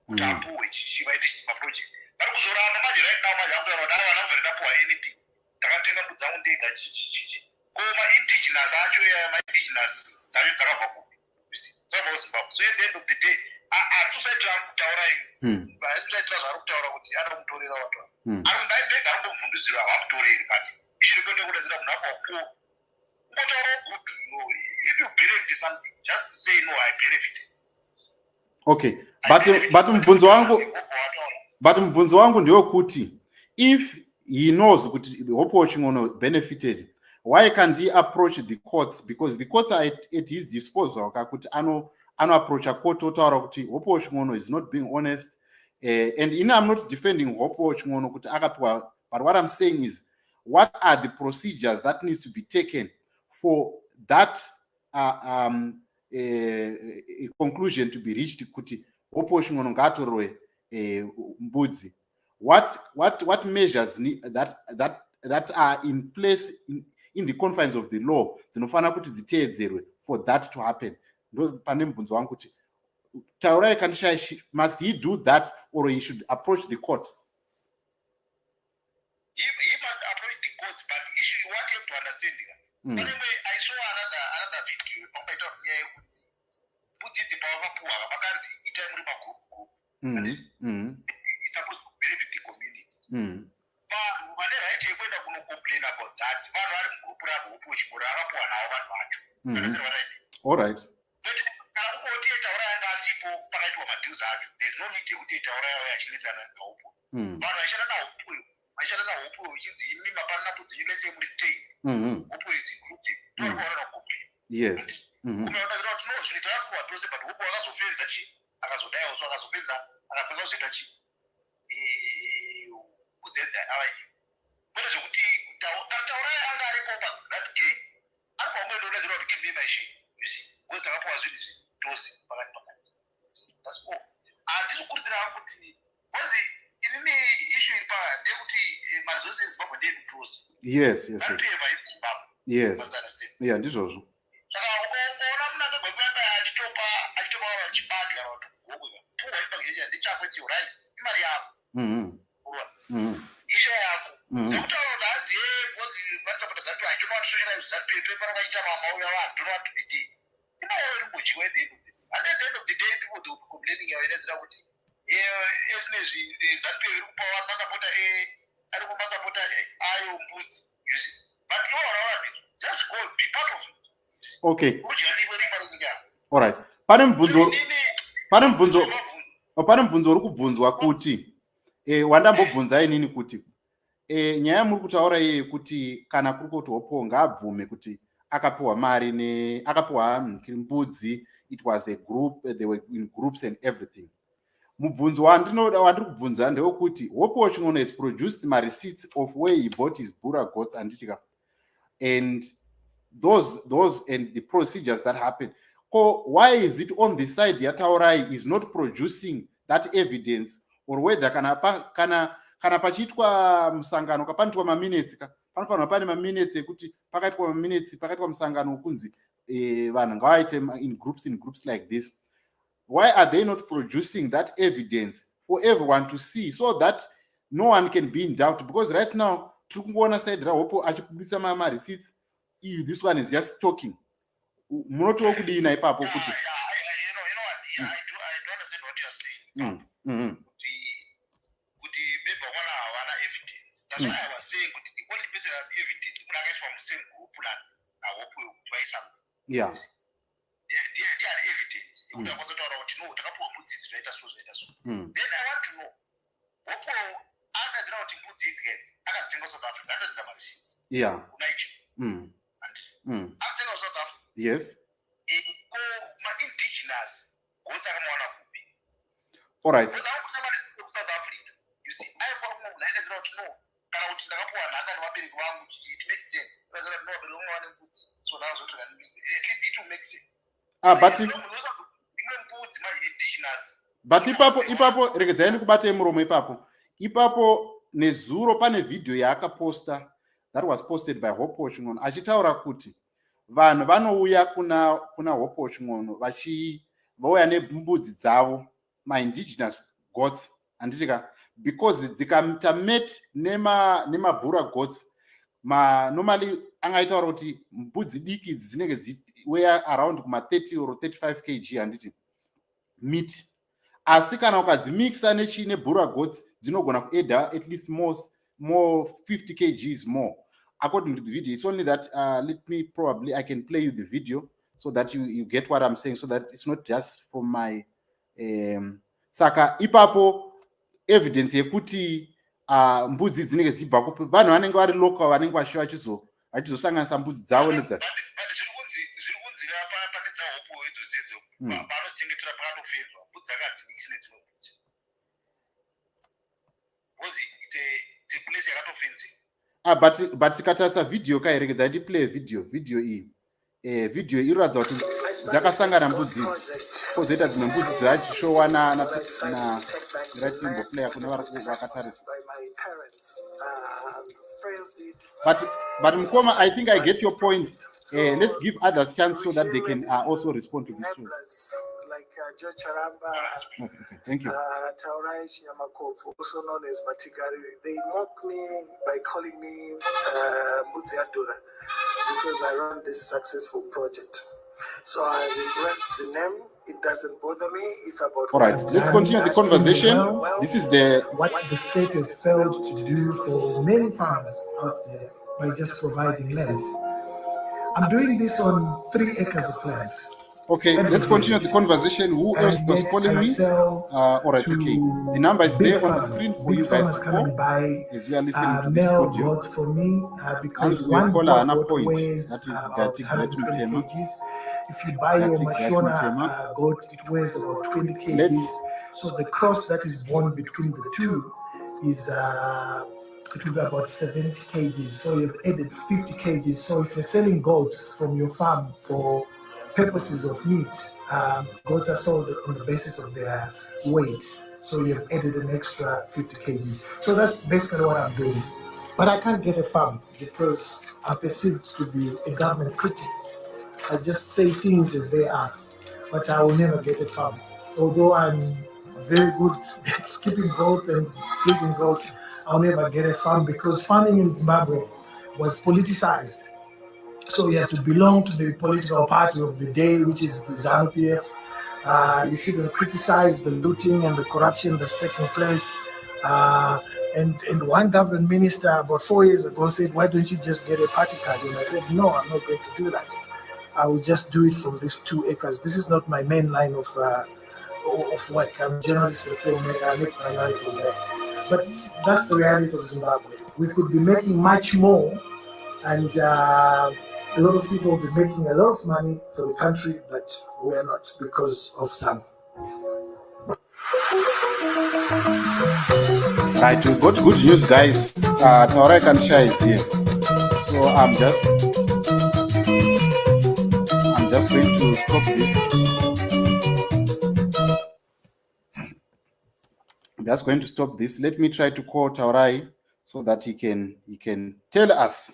kuti apuwe chivaite maproject vari kuzoramba manje right now manje akutaura kuti ava vanamvere ndapuwa anything takatenga mbudzi dzangu ndega chichichichi ko ma-indigenous acho ma-indigenous dzacho dzakabva kupi dzakabva kuZimbabwe so at the end of the day hatiusaitira kutaura hatiusaitira zvaari kutaura kuti ada kumutorera watu ndega angomubvundudzira hamutoreri but ichiri kwete kudadzira munhu afa kuo ungotaura good if you benefit something just say no I benefited. Okay, but mubvunzo wangu ndewokuti if he knows kuti Hopewell Chingono benefited, why can't he approach the courts? Because the courts are at his disposal. Kakuti ano approach a court otaura kuti Hopewell Chingono is not being honest. And I'm not defending Hopewell Chingono kuti akapuwa, but what I'm saying is, what are the procedures that needs to be taken for that conclusion to be reached? Kuti Hopewell Chingono ngatorwe mbudzi. What measures that are in place in the confines of the law dzinofana kuti dziteedzerwe for that to happen? Ndo pane mubvunzo wangu kuti Taurai Kandishaya, must he do that or he should approach the court? He must approach the courts, but the issue you want him to understand here. Anyway, I saw another video. Put it in power poor, vacancy, it's supposed to benefit the community. But when they right here, when they're going to complain about that, one are group rabo push for a poor now one match. All right. There's no need to take Taurai actually than a hope. But I shall not hope. I shall not hope which is in my partner puts you let's say with tea. Hope is included. Don't want to complain. Yes. Not know she talk what was it, but who was offense that she as a day also as offense and as a loss that she put that. What is it? Taurai and I report that game. I'm from where the Lord give me my shit. You see, what's the was with those. That's all. This could was it in the issue in power, they would Mazosis Bob and David Cruz. Yes. Yes. Yeah, this also. So I'm not going to at the end of the day, people do complaining about it. Just go be part of it. Okay. All right. Pane mubvunzo uri kubvunzwa kuti wandambobvunza inini kuti nyaya muri kutaura iye kuti kana kuri kuti Hopewell ngaabvume kuti akapuwa mari akapuwa mbudzi. It was a group, they were in groups and everything. Mubvunzo wandiri kubvunza ndewekuti Hopewell Chingono has produced my receipts of where he bought his Bura goats and those and the procedures that happened. Why is it on the side Taurai is not producing that evidence, or whether kana pachiitwa musangano kapanoitwa maminutes panofanirwa pane maminutes ekuti pakaitwa maminutes pakaitwa musangano kunzi vanhu ngavaite in groups like this? Why are they not producing that evidence for everyone to see so that no one can be in doubt? Because right now tiri kungoona side raHopewell achibudisa receipts. This one is just talking. Munotiwo kudina ipapo kuti I do understand what you are saying. Maybe one evidence. That's why I was saying the only person that evidence from the same group plan Hopewell try something. Yeah. They are evidence. Then I want to know Hopewell kuti mbudzi idzi idzi akazitenga South Africa atatiza mareceipts. Yeah. Nigeria. Akazitenga South Africa. Yes. Ko ma-indigenous goats akamawana kupi. All right. Because South Africa, you see, I am going to let know. Kana kuti ndakapuwa nhaka nevabereki vangu it makes sense. Because no vabereki vangu vane mbudzi. So now at least it will make sense. But ipapo regedzai kubata muromo ipapo nezuro pane video yaakaposta that was posted by Hopewell Chingono achitaura kuti vanhu vanouya kuna Hopewell Chingono vauya nembudzi dzavo ma-indigenous goats handitika because dzikaita met nemabhura goats normally angaitaura kuti mbudzi diki idzi dzinenge weigh around kuma 30 or 35 kg handiti meat. Asi kana ukadzimixa nebhura goats dzinogona kueda at least more 50 kgs more according to the video. It's only that I can play you the video so that you get what I'm saying, so that it's not just from my saka ipapo evidence yekuti mbudzi dzinenge dzibva kupi vanhu vanenge vari local vanenge vachizosanganisa mbudzi dzavo nedza but tikatarisa video kairegedza ndiplay video iyi video inoratidza kuti dzakasangana mbudzi kozoita dzimwe mbudzi dzachishowa iratiimboplaya kune vakatarisa but Mukoma, I think I get your point. Let's give others chance so that they can also respond to this story. Like George Charamba, okay. Thank you. Taurai Kandishaya, also known as Matigari, they mock me by calling me Muziadura because I run this successful project. So I request the name. It doesn't bother me. It's about. All right, let's continue the conversation. This is what the state has failed to do for many farmers out there by just providing land. I'm doing this on 3 acres of land. Okay, let's continue the conversation. Who else was calling me? All right, okay. The number is there on the screen for you guys to call as we are listening to this audio. For me, because we one call another goat point. weighs That is about Gatik 120 Gatum kgs. If you buy your Mashona goat, it weighs about 20 kgs. So the cross that is born between the two is it will be about 70 kgs. So you've added 50 kgs. So if you're selling goats from your farm for purposes of meat, goats are sold on the basis of their weight. So you've added an extra 50 kgs. So that's basically what I'm doing. But I can't get a farm because I'm perceived to be a government critic. I just say things as they are, but I will never get a farm. Although I'm very good at keeping goats and feeding goats, I'll never get a farm because farming in Zimbabwe was politicized. So you have to belong to the political party of the day, which is the ZANU-PF. You shouldn't criticize the looting and the corruption that's taking place. And one government minister about 4 years ago said, "Why don't you just get a party card?" And I said, "No, I'm not going to do that. I will just do it from these 2 acres. This is not my main line of work. I'm a journalist, I make my money from there." But that's the reality of Zimbabwe. We could be making much more, and a lot of people will be making a lot of money for the country, but we're not because of some. Right, we got good news, guys. Taurai Kandishaya is here, so I'm just going to stop this. I'm just going to stop this. Let me try to call Taurai so that he can tell us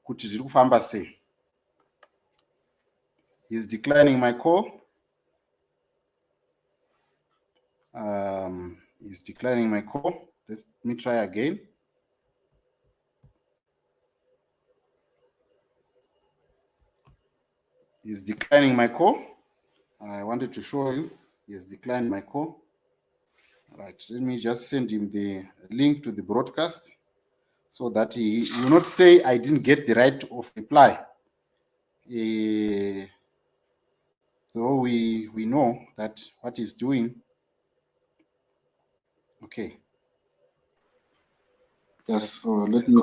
kuti zviri kufamba sei. He's declining my call. He's declining my call. Let me try again. He's declining my call. I wanted to show you. He has declined my call. All right, let me just send him the link to the broadcast so that he will not say I didn't get the right of reply. Though we know that what he's doing. Okay. Yes, so let me.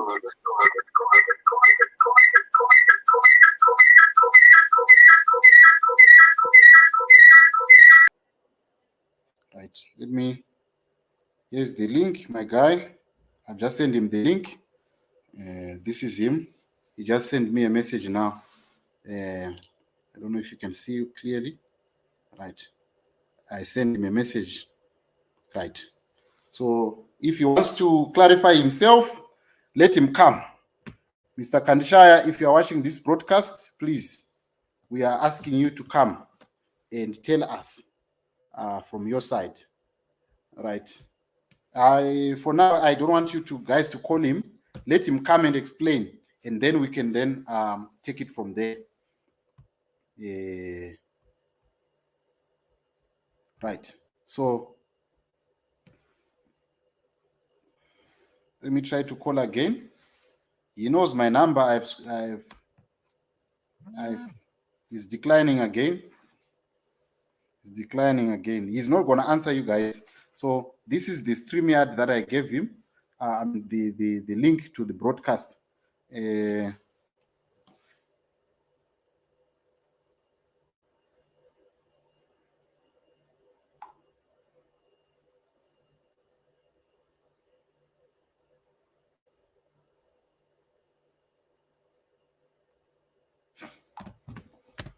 Right, let me. Here's the link, my guy. I've just sent him the link. This is him. He just sent me a message now. I don't know if you can see it clearly. Right. I sent him a message. Right. So if he wants to clarify himself, let him come. Mr. Kandishaya, if you are watching this broadcast, please, we are asking you to come and tell us from your side. Right. For now, I don't want you guys to call him. Let him come and explain, and then we can then take it from there. Right. So let me try to call again. He knows my number. He's declining again. He's not going to answer you guys. So this is the StreamYard that I gave him. The link to the broadcast.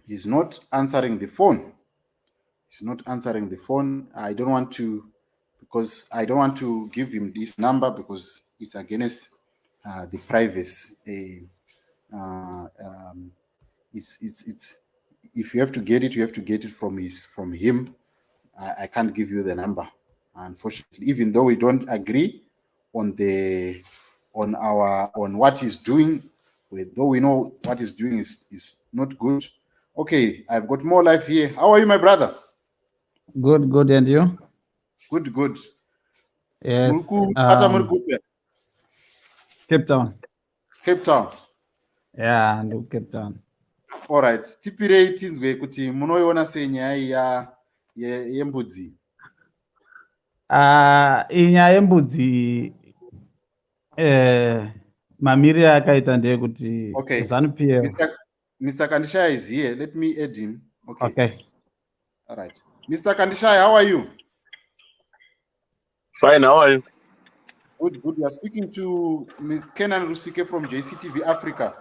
He's not answering the phone. I don't want to, because I don't want to give him this number because it's against the privacy. It's if you have to get it, you have to get it from him. I can't give you the number, unfortunately, even though we don't agree on what he's doing. Though we know what he's doing is not good. Okay, I've got more life here. How are you, my brother? Good, and you? Good. Yes. Cape Town. Yeah, and Cape Town. All right. Tipirei tinzwe kuti munoiona senyaya yembudzi. Inyaya yembudzi mamiriro akaita ndeyekuti ZANU-PF. Mr. Kandishaya is here. Let me add him. Okay. All right. Mr. Kandishaya, how are you? Fine, how are you? Good. You are speaking to Kenan Rusike from JCTV Africa.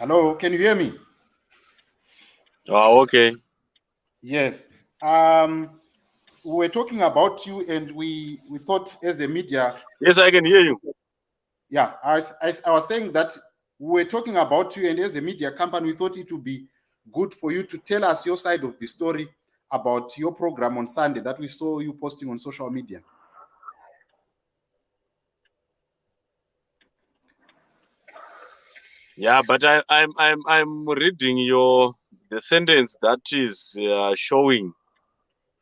Hello, can you hear me? Oh, okay. Yes. We were talking about you, and we thought as a media. Yes, I can hear you. Yeah, I was saying that we were talking about you, and as a media company, we thought it would be good for you to tell us your side of the story about your program on Sunday that we saw you posting on social media. Yeah, but I'm reading the sentence that is showing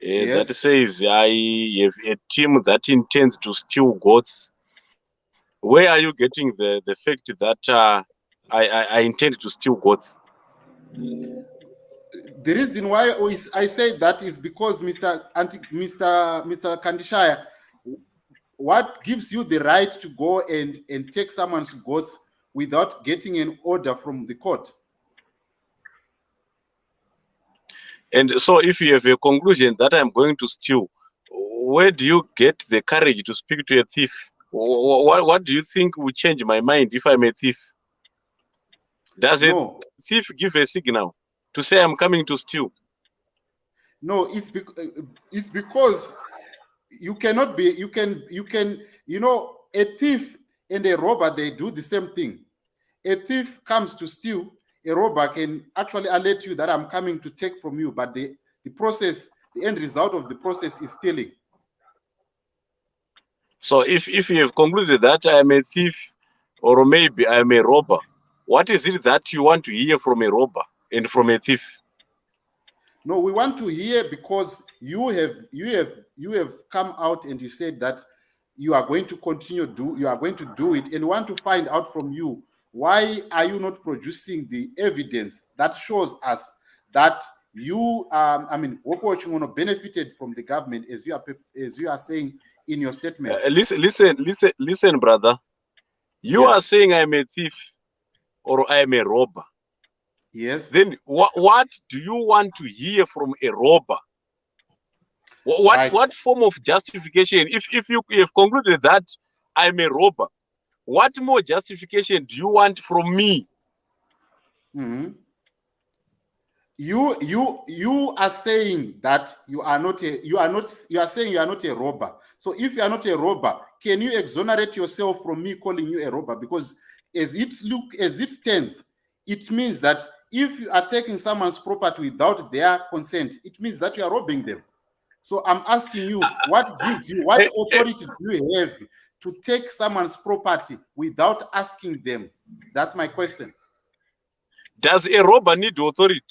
Yes. that says I have a team that intends to steal goats. Where are you getting the fact that I intend to steal goats? The reason why I say that is because Mr. Kandishaya, what gives you the right to go and take someone's goats without getting an order from the court? And so if you have a conclusion that I'm going to steal, where do you get the courage to speak to a thief? What do you think will change my mind if I'm a thief? Does a thief give a signal to say I'm coming to steal? No, it's because you cannot be, you can, a thief and a robber, they do the same thing. A thief comes to steal, a robber can actually alert you that I'm coming to take from you, but the process, the end result of the process is stealing. So if you have concluded that I'm a thief or maybe I'm a robber, what is it that you want to hear from a robber and from a thief? No, we want to hear because you have come out and you said that you are going to you are going to do it, and want to find out from you, why are you not producing the evidence that shows us that you, Hopewell Chingono benefited from the government, as you are saying in your statement. Listen, brother. You are saying I'm a thief or I'm a robber. Yes. Then what do you want to hear from a robber? What form of justification? If you have concluded that I'm a robber, what more justification do you want from me? Mm-hmm. You are saying that you are saying you are not a robber. So if you are not a robber, can you exonerate yourself from me calling you a robber? Because as it stands, it means that if you are taking someone's property without their consent, it means that you are robbing them. So I'm asking you, what authority do you have to take someone's property without asking them? That's my question. Does a robber need authority?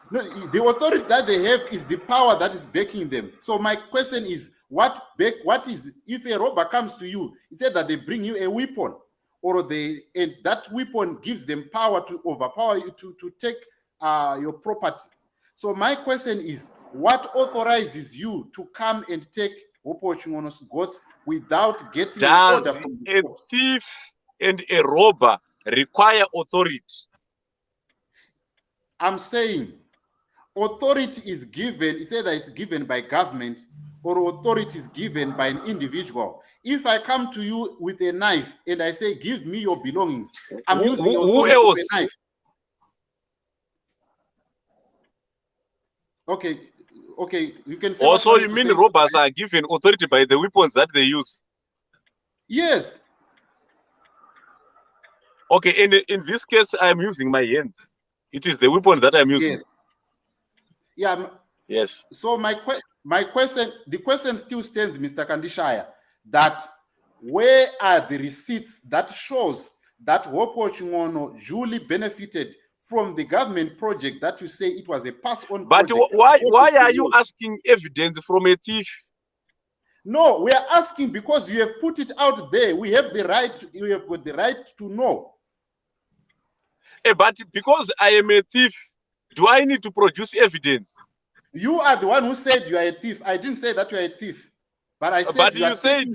No, the authority that they have is the power that is backing them. So my question is, what is, if a robber comes to you, he said that they bring you a weapon, or that weapon gives them power to overpower you, to take your property. So my question is, what authorizes you to come and take Hopewell Chingono's goats without getting an order from the court? Does a thief and a robber require authority? I'm saying authority is given, he said that it's given by government, or authority is given by an individual. If I come to you with a knife and I say, give me your belongings, I'm using authority of a knife. Okay, you can say. Also, you mean robbers are given authority by the weapons that they use? Yes. Okay, in this case, I'm using my hands. It is the weapon that I'm using. Yes. Yeah. Yes. So my question, the question still stands, Mr. Kandishaya, that where are the receipts that shows that Hopewell Chingono duly benefited from the government project that you say it was a pass-on project? But why are you asking evidence from a thief? No, we are asking because you have put it out there. We have the right. You have got the right to know. But because I am a thief, do I need to produce evidence? You are the one who said you are a thief. I didn't say that you are a thief, but I said but you said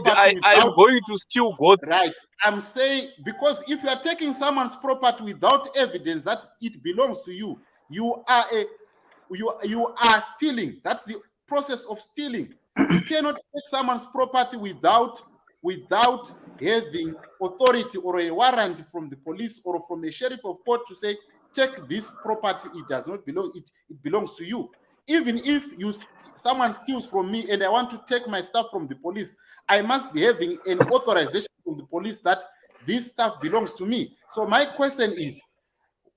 I am going to steal goats. Right. I'm saying because if you are taking someone's property without evidence that it belongs to you, you are stealing. That's the process of stealing. You cannot take someone's property without having authority or a warrant from the police or from a sheriff of court to say, take this property, it does not belong, it belongs to you. Even if someone steals from me and I want to take my stuff from the police, I must be having an authorization from the police that this stuff belongs to me. So my question is,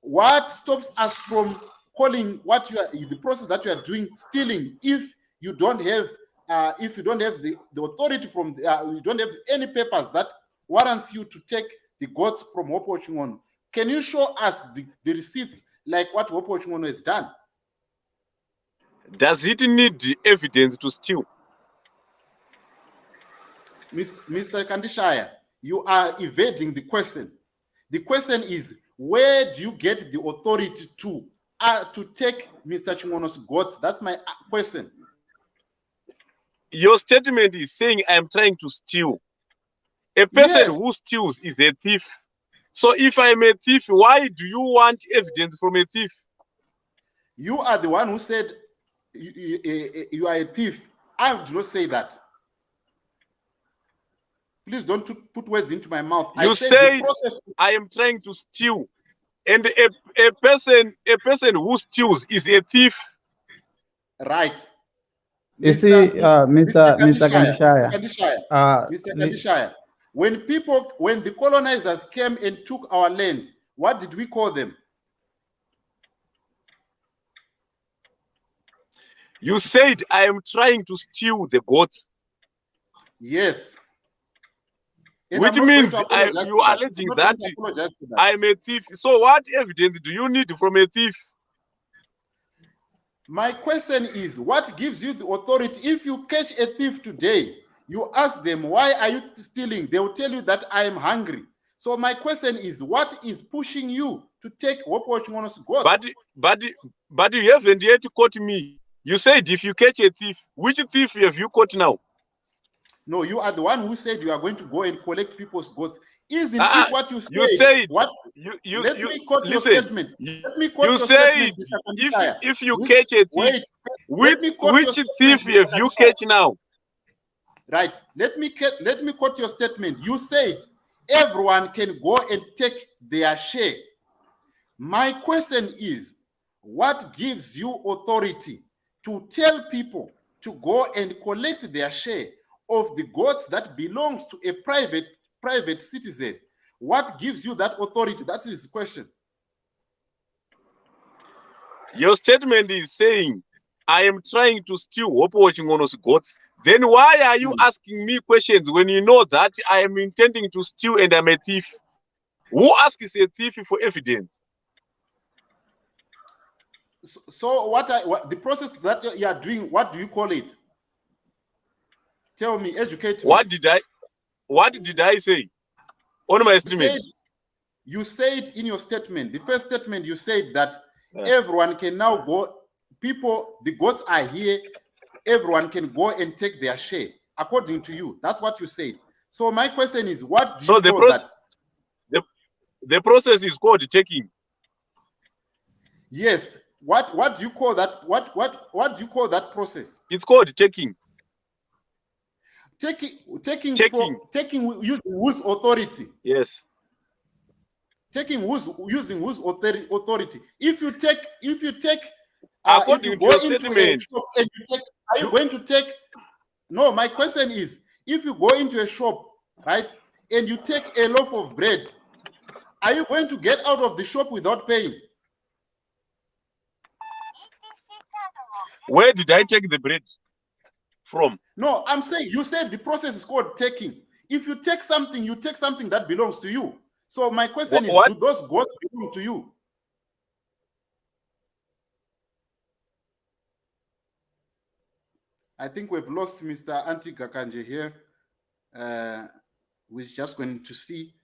what stops us from calling the process that you are doing stealing if you don't have the authority from you don't have any papers that warrants you to take the goats from Hopewell Chingono? Can you show us the receipts like what Hopewell Chingono has done? Does it need evidence to steal? Mr. Kandishaya, you are evading the question. The question is, where do you get the authority to take Mr. Chingono's goats? That's my question. Your statement is saying I'm trying to steal. A person who steals is a thief. So if I'm a thief, why do you want evidence from a thief? You are the one who said you are a thief. I do not say that. Please don't put words into my mouth. You say I am trying to steal, and a person who steals is a thief. Right. Mr. Kandishaya, when the colonizers came and took our land, what did we call them? You said I am trying to steal the goats. Yes. And which means you are alleging that I am a thief. So what evidence do you need from a thief? My question is, what gives you the authority? If you catch a thief today, you ask them, why are you stealing? They will tell you that I am hungry. So my question is, what is pushing you to take Hopewell Chingono's goats. But you haven't yet caught me. You said if you catch a thief, which thief have you caught now? No, you are the one who said you are going to go and collect people's goats. Isn't it what you said? You said what? Let me quote your listen, statement. Let me quote you your said statement. if you catch a thief, which thief have you catch now? Right. Let me quote your statement. You said everyone can go and take their share. My question is, what gives you authority to tell people to go and collect their share of the goats that belongs to a private citizen? What gives you that authority? That's his question. Your statement is saying, I am trying to steal Hopewell Chingono's goats. Then why are you asking me questions when you know that I am intending to steal and I'm a thief? Who asks a thief for evidence? So what the process that you are doing, what do you call it? Tell me, educate me. What did I say on my statement? You said in your statement, the first statement, you said that everyone can now go, the goats are here, everyone can go and take their share, according to you. That's what you said. So my question is, what do you call that? The process is called taking. Yes. What do you call that? What do you call that process? It's called taking. Taking using whose authority? Yes. Taking using whose authority? If you take according to your statement, and you take, are you going to take? No, my question is, if you go into a shop, right, and you take a loaf of bread, are you going to get out of the shop without paying? Where did I take the bread from? No, I'm saying, you said the process is called taking. If you take something that belongs to you. So my question is, do those goats belong to you? I think we've lost Mr. Antika Kanje here. We're just going to see.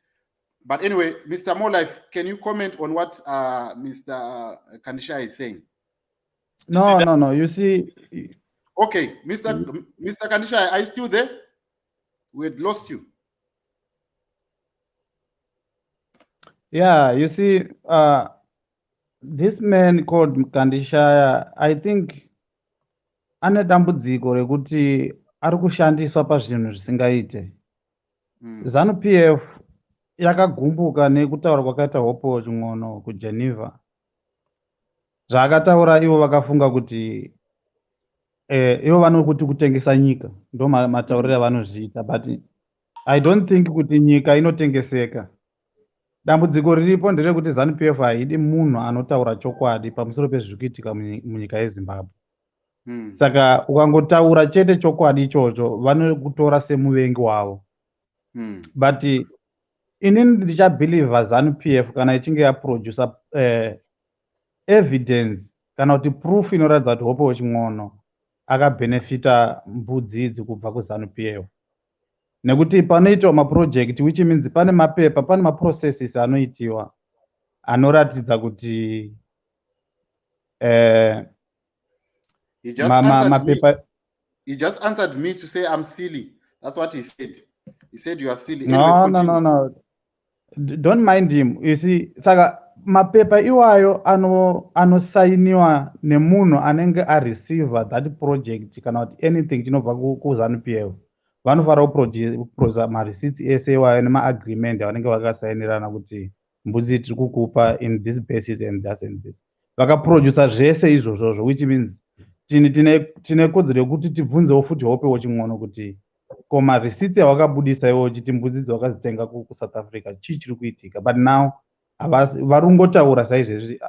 But anyway, Mr. Molife, can you comment on what Mr. Kandishaya is saying? No. You see. Okay, Mr. Kandishaya, are you still there? We had lost you. Yeah, you see, this man called Kandishaya, I think ane dambudziko rekuti ari kushandiswa pazvinhu zvisingaite. ZANU-PF yakagumbuka nekutaura kwakaita Hopewell Chingono kuGeneva. Zvakataura ivo vakafunga kuti ivo vanokuti kutengesa nyika ndo matauriro avanozviita, but I don't think kuti nyika inotengeseka. Dambudziko riripo nderekuti ZANU-PF haidi munhu anotaura chokwadi pamusoro pezviri kuitika munyika yeZimbabwe. Saka ukangotaura chete chokwadi ichocho vanokutora semuvengi wavo. But inini ndichabhilivha ZANU-PF kana ichinge yaprodusa evidence kana kuti proof inoratidza kuti Hopewell Chingono akabhenefita mbudzi idzi kubva kuZANU-PF. Nekuti panoitwa maproject, which means pane mapepa, pane maprocesses anoitiwa anoratidza kuti mapepa. He just answered me to say I'm silly. That's what he said. He said you are silly. No, anyway, no. Don't mind him. You see, saka mapepa iwayo anosainiwa nemunhu anenge receive that project kana kuti anything chinobva kuZANU-PF. Vanofanira kuprodusa mareceipts ese iwayo nemaagreement avanenge vakasainirana kuti mbudzi tiri kukupa in this basis and this and this. Vakaprodusa zvese izvozvozvo, which means tine kodzero yekuti tibvunzewo futi Hopewell Chingono kuti koma receipts yavakabudisa iwo chiti mbudzi dzavakazitenga kuSouth Africa chii chiri kuitika. But now varungotaura saizvezvi.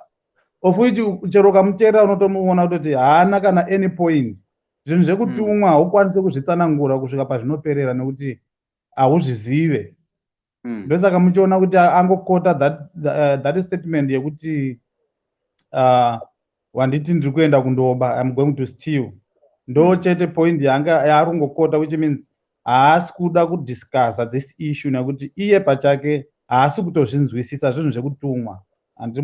Ofuiti chero kamuteerera unotomuona kuti haana kana any point. Zvinhu zvekutumwa haukwanisi kuzvitsanangura kusvika pazvinoperera nekuti hauzvizive. Ndosaka muchiona kuti angokota that statement yekuti wanditi ndiri kuenda kundoba, I'm going to steal. Ndo chete point yaarungokota, which means haasi kuda kudiscussa this issue nekuti iye pachake haasi kutozvinzwisisa zvinhu zvekutumwa. and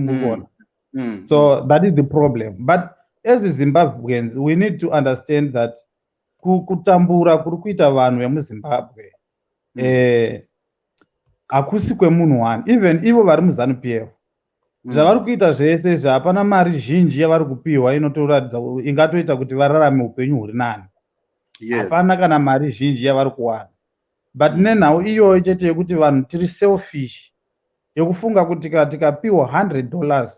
so that is the problem. But as Zimbabweans, we need to understand that kutambura kuri kuita vanhu vemuzimbabwe hakusi kwemunhu wani. Even ivo vari muZANU PF zvavari kuita zvese zvapana mari zhinji yavari kupiwa inotoratidza ingatoita kuti vararame upenyu huri nani. Hapana kana mari zhinji yavari kuwana. But nenhau iyoyo chete yekuti vanhu tiri selfish yekufunga kuti tikapiwa $100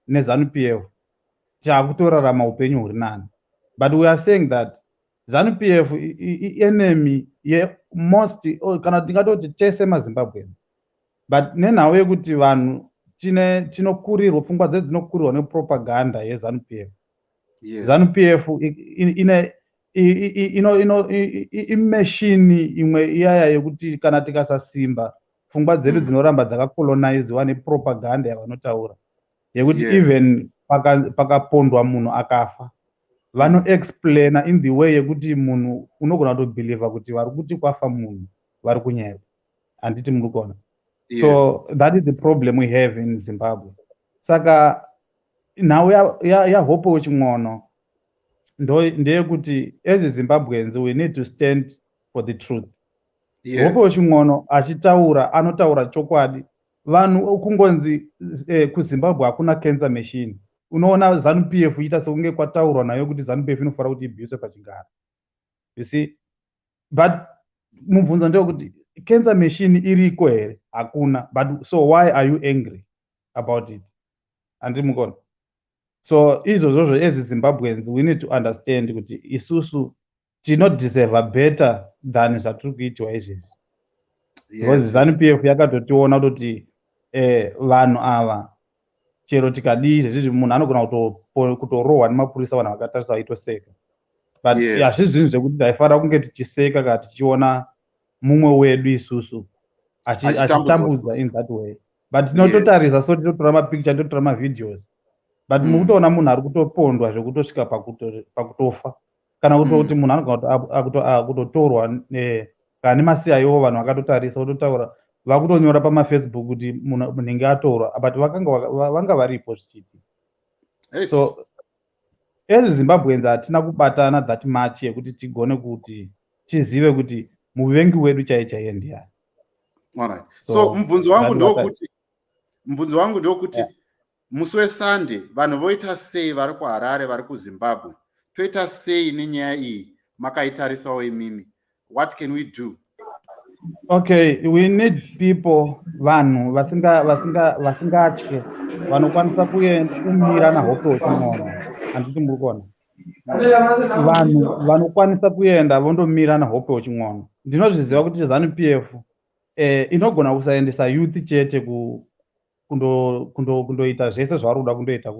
neZANU PF taakutorarama upenyu huri nani. But we are saying that ZANU PF enemy yemost kana tingatoti tese maZimbabweans. But nenhau yekuti vanhu tinokurirwa pfungwa dzedu dzinokurirwa nepropaganda yeZANU PF. ZANU PF imeshini imwe iyaya yekuti kana tikasasimba pfungwa dzedu dzinoramba dzakakolonaiziwa nepropaganda yavanotaura yekuti even pakapondwa munhu akafa vanoexplaina in the way yekuti munhu unogona kutobhilivha kuti vari kuti kwafa munhu vari kunyeva. Handiti muri kuona? So that is the problem we have in Zimbabwe. Saka nhau yaHopewell Ching'ono ndeyekuti as Zimbabweans we need to stand for the truth. Hopewell Ching'ono achitaura anotaura chokwadi. Vanhu kungonzi kuZimbabwe hakuna cancer machine. Unoona ZANU PF ita sekunge kwataurwa nayo kuti ZANU PF inofanira kuti ibviswe pachigaro. You see? But mubvunzo ndewekuti cancer machine iriko here? Hakuna. But so why are you angry about it? Handiti mukona? So izvozvo as Zimbabweans we need to understand kuti isusu tinodeserve better than zvatiri kuitwa izvezvi. Because ZANU PF yakatotiona kuti vanhu ava chero tikadii zvizvi munhu anogona kutorohwa nemapurisa vanhu vakatarisa vaitoseka. But hazvisi zvinhu zvekuti taifanira kunge tichiseka kana tichiona mumwe wedu isusu achitambudza in that way. But tinototarisa so tinotora mapicture tinotora mavideos. But mukutoona munhu ari kutopondwa zvekutosvika pakutofa kana kuti munhu anogona kutotorwa kana nemasiyayo vanhu vakatotarisa vototaura vakutonyora pamafacebook kuti munenge atorwa but vanga varipo zvichiti. So as Zimbabweans hatina kubatana that much yekuti tigone kuti tizive kuti muvengi wedu chaiye ndiani. Alright. So mubvunzo wangu ndokuti musi weSunday vanhu voita sei vari kuHarare vari kuZimbabwe? Toita sei nenyaya iyi? Makaitarisawo imimi. What can we do? Okay, we need people vanhu vasingatye vanokwanisa kumira naHopewell Ching'ono. Handiti muri kuona? Vanhu vanokwanisa kuenda vondomira naHopewell Ching'ono. Ndinozviziva kuti ZANU PF inogona kusaendesa youth chete kundoita zvese zvavari kuda kundoita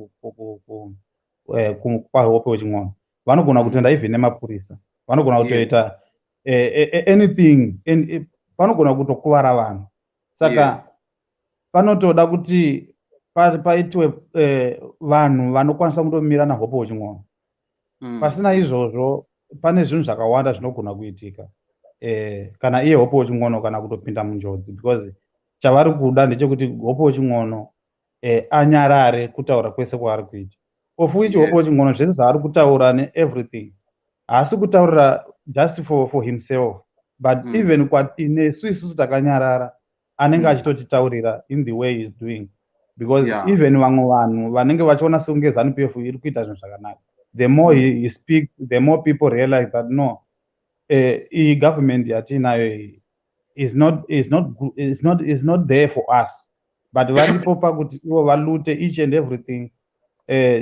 kwaHopewell Ching'ono. Vanogona kutoenda even nemapurisa. Vanogona kutoita anything. Vanogona kutokuvara vanhu. Saka panotoda kuti paitwe vanhu vanokwanisa kundomira naHopewell Ching'ono. Pasina izvozvo pane zvinhu zvakawanda zvinogona kuitika kana iye Hopewell Ching'ono kana kutopinda munjodzi because chavari kuda ndechekuti Hopewell Ching'ono anyarare kutaura kwese kwaari kuita. Of which Hopewell Ching'ono zvese zvaari kutaura neeverything haasi kutaurira just for himself but even nesu isusu takanyarara anenge achitotitaurira in the way he is doing because even vamwe vanhu vanenge vachiona sekunge ZANU PF iri kuita zvinhu zvakanaka. The more he speaks, the more people realize that no, government yatinayo is not there for us. But varipo pakuti ivo valute each and everything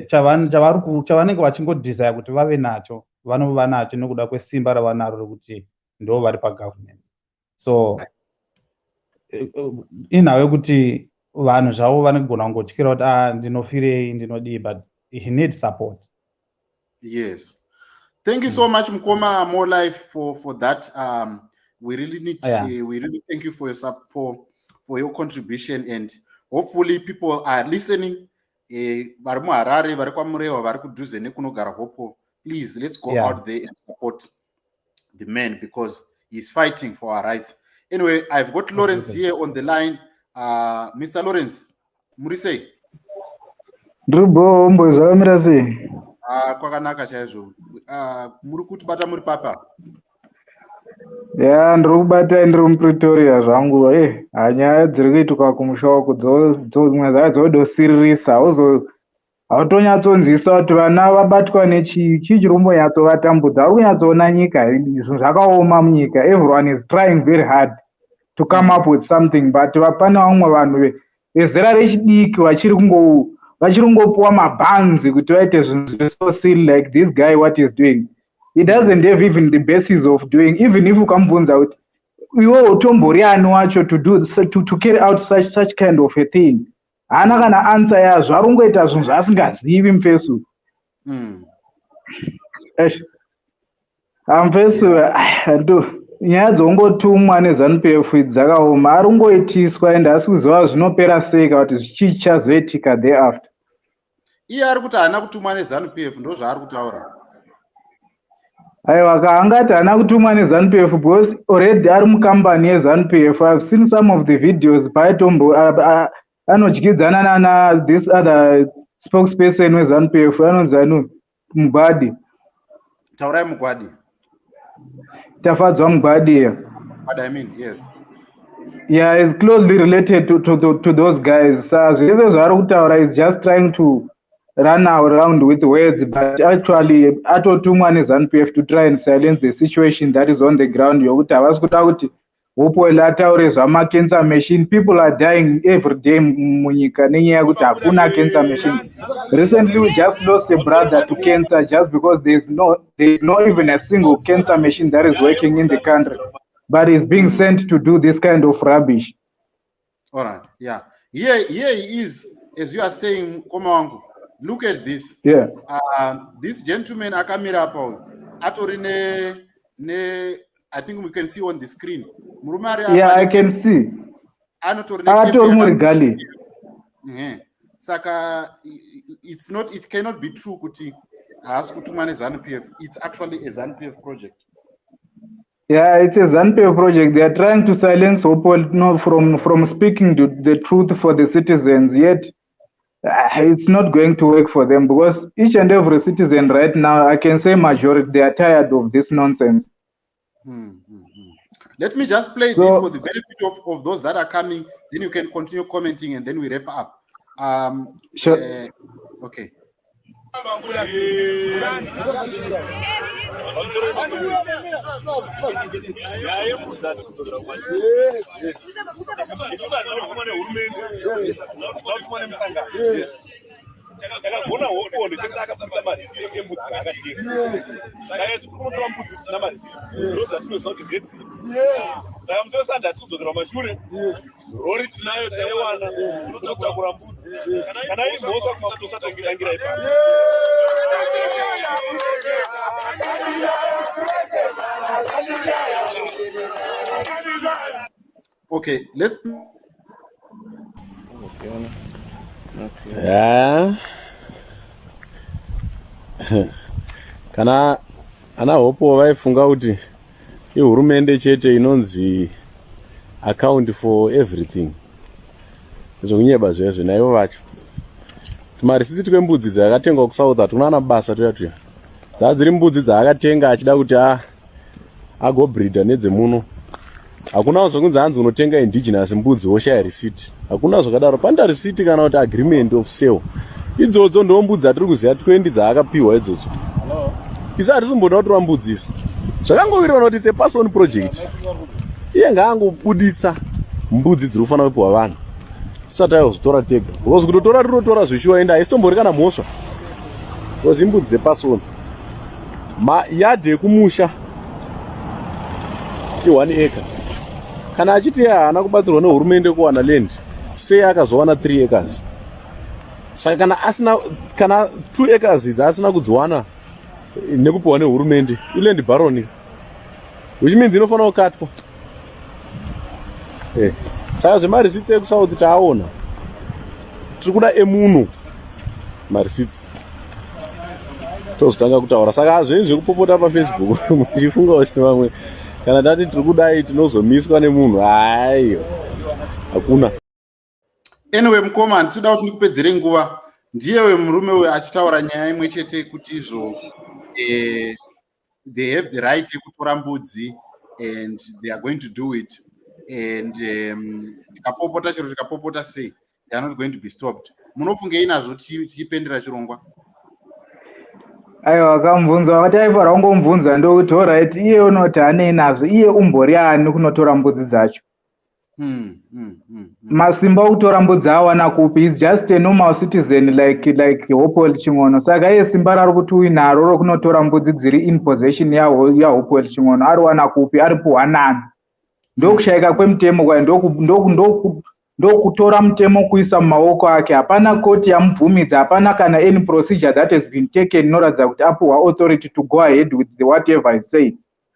chavanenge vachingodesire kuti vave nacho vanova nacho nokuda kwesimba ravanaro rekuti ndo vari pagovernment. So inhau yekuti vanhu zvavo vanogona kungotyira kuti ndinofirei ndinodii but he needs support. Yes. Thank you so much, Mkoma. More life for that. We really need. We really thank you for your for your contribution, and hopefully people are listening. Vari muHarare, vari kwaMurewa, vari kudhuze nekunogara Hopewell. Please, let's go out there and support the man because he's fighting for our rights. Anyway, I've got Lawrence here on the line. Mr. Lawrence, Murise. Ndiribo mbozvamira sei? Kwakanaka chaizvo. Muri kuti bata muri papa? Ya ndiri kubata ndiri muPretoria zvangu. Nyaya dziri kuitika kumusha uku dzimwe dzacho dzodosiririsa. Hautonyatsonzwisa kuti vana vabatwa nechii chiri kumbonyatsovatambudza. Vari kunyatsoona nyika zvinhu zvakaoma munyika. Everyone is trying very hard to come up with something, but pane vamwe vanhu vezera rechidiki vachiri kungopuwa mabhanzi kuti vaite zvinhu so silly like this guy what is doing. He doesn't have even the basis of doing, even if ukamubvunza kuti iwe utombori ani wacho to carry out such kind of a thing. Haana kana answer yazvo, ari kungoita zvinhu zvaasingazivi mupesuru. Mupesuru nyaya dzongotumwa neZANU-PF dzakaoma, ari kungoitiswa ende asi kuziva zvinopera sei kana kuti chii chichazoitika thereafter. Iye ari kuti haana kutumwa neZANU-PF ndo zvaari kutaura. Aiwa, kaangati haana kutumwa neZANU-PF because already ari mukambani yeZANU-PF. I've seen some of the videos paaitombo anodyidzana nana this other spokesperson weZANU-PF anonzi Mugwadi. Taurai Mugwadi. Tafadzwa Mugwadi, yeah. What I mean, yes. Yeah, is closely related to those guys. Zvese zvaari kutaura is just trying to run around with words, but actually atotumwa neZANU-PF to try and silence the situation that is on the ground. Yokuti havasi kuda kuti Hopewell ataure zvamacancer machine. People are dying every day munyika nenyaya yekuti hakuna cancer machine. Recently we just lost a brother to cancer just because there is not even a single cancer machine that is working in the country, but is being sent to do this kind of rubbish. All right, yeah. Here he is, as you are saying, Komawangu. Look at this. Yeah. This gentleman akamira apo atori ne I think we can see on the screen. Yeah, I can see. Atori murigali. Saka it cannot be true kuti asikutumwa neZANU-PF. It's actually a ZANU-PF project. Yeah, it's a ZANU-PF project. They are trying to silence Hopewell from speaking the truth for the citizens, yet it's not going to work for them because each and every citizen right now, I can say majority, they are tired of this nonsense. Let me just play this for the benefit of those that are coming. Then you can continue commenting and then we wrap up. Sure. Okay. Takagona Hopewell takaputsa mazizi embudzi akatenga. Saka tikunotora mbudzi dzisina mazizi. Ndozvatinoziva kuti ndedziri. Saka musose ndatudzokera kumashure. Rori tinayo taiwana. Totakura mbudzi. Kana iri mhosva kumaposatongirangira ipapo. Okay, let's. Yeah. Kana ana Hopewell vaifunga kuti ihurumende chete inonzi account for everything. Zvokunyeba zvezvo naivo vacho. Tumarisiti twembudzi dzakatengwa kuSouth hatuna mabasa tuyatuya. Dzadziri mbudzi dzaakatenga achida kuti agobreeda nedzemuno. Hakuna zvokunzi hanzi unotenga indigenous mbudzi woshaya receipt. Hakuna zvakadaro. Panda receipt kana kuti agreement of sale. Idzodzo ndo mbudzi dzatiri kuziva 20 dzaakapiwa idzodzo. Isa hatisumboda kutora mbudzi isu. Zvakangovirwa kuti it's a person project. Iye ngaangobuditsa mbudzi dziri kufanira kupiwa vanhu. Tisati aizvitora tega. Because kutotora tirotora zvishuwa enda haisitombori kana mhosva. Because imbudzi dzepasoni. Yadhi yekumusha i1 acre. Kana achiti haana kubatsirwa nehurumende kuwana land, sei akazowana 3 acres. Saka kana 2 acres idzi asina kudziwana nekupiwa nehurumende, iland baron. Which means inofanira kukatwa. Saka zvemarisits ekuSouth taaona. Tiri kuda emuno marisits. Tozotanga kutaura. Saka hazvinhu zvekupopota paFacebook muchifunga kuti vamwe kana tati tiri kudai tinozomiswa nemunhu. Hayi, hakuna. Anyway, mukoma ndisida kuti ndikupedzere nguva. ndiyewe murume uyu achitaura nyaya imwe chete kuti izvo they have the right yekutora mbudzi and they are going to do it, and tikapopota chero tikapopota sei, they are not going to be stopped. Munofungei nazvo tichipendera chirongwa? aiwa akamubvunza wakati aifanira kungomubvunza ndokuti oright iye unoti hanei nazvo, iye umbori ani kunotora mbudzi dzacho. Masimba okutora mbudzi awana kupi? Is just a normal citizen like Hopewell Chingono. Saka iye simba rari kuti uinaro rokunotora mbudzi dziri in possession yaHopewell Chingono ariwana kupi? Aripuhwa nani? Ndokushayika kwemutemo kwayo, ndokutora mutemo kuisa mumaoko ake. Hapana koti yamubvumidza, hapana kana any procedure that has been taken inoratidza kuti apuhwa authority to go ahead with the whatever I say.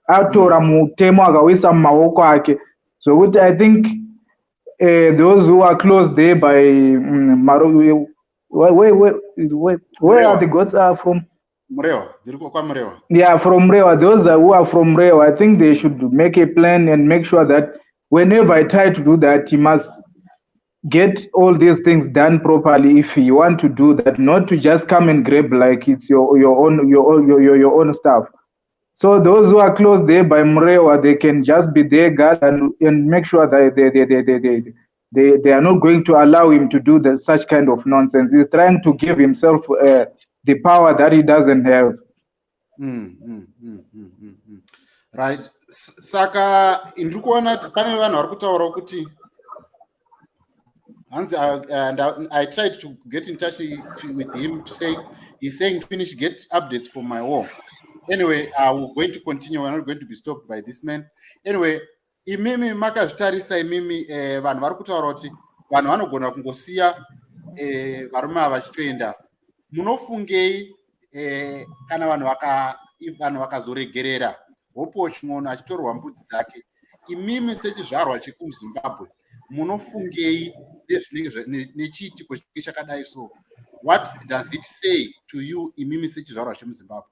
Atora mutemo akauisa mumaoko ake. So I think those who are close there by where are the goats are from? Mrewa. Yeah, from Mrewa. Those who are from Mrewa, I think they should make a plan and make sure that whenever I try to do that, he must get all these things done properly if you want to do that, not to just come and grab like it's your own stuff. So those who are close there by Mrewa, they can just be there, guard, and make sure that they are not going to allow him to do such kind of nonsense. He's trying to give himself the power that he doesn't have. Right. Saka ndiri kuona pane vanhu vari kutaura kuti and I tried to get in touch with him to say, he's saying finish, get updates from my war. Anyway, we're going to continue. We're not going to be stopped by this man. Anyway, imimi makazvitarisa imimi vanhu vari kutaura kuti vanhu vanogona kungosiya varume ava vachitoenda. Munofungei kana vanhu vakazoregerera Hopewell Chingono achitorwa mbudzi dzake? Imimi sechizvarwa chekuZimbabwe munofungei nechiitiko chakadai so? What does it say to you imimi sechizvarwa chemuZimbabwe?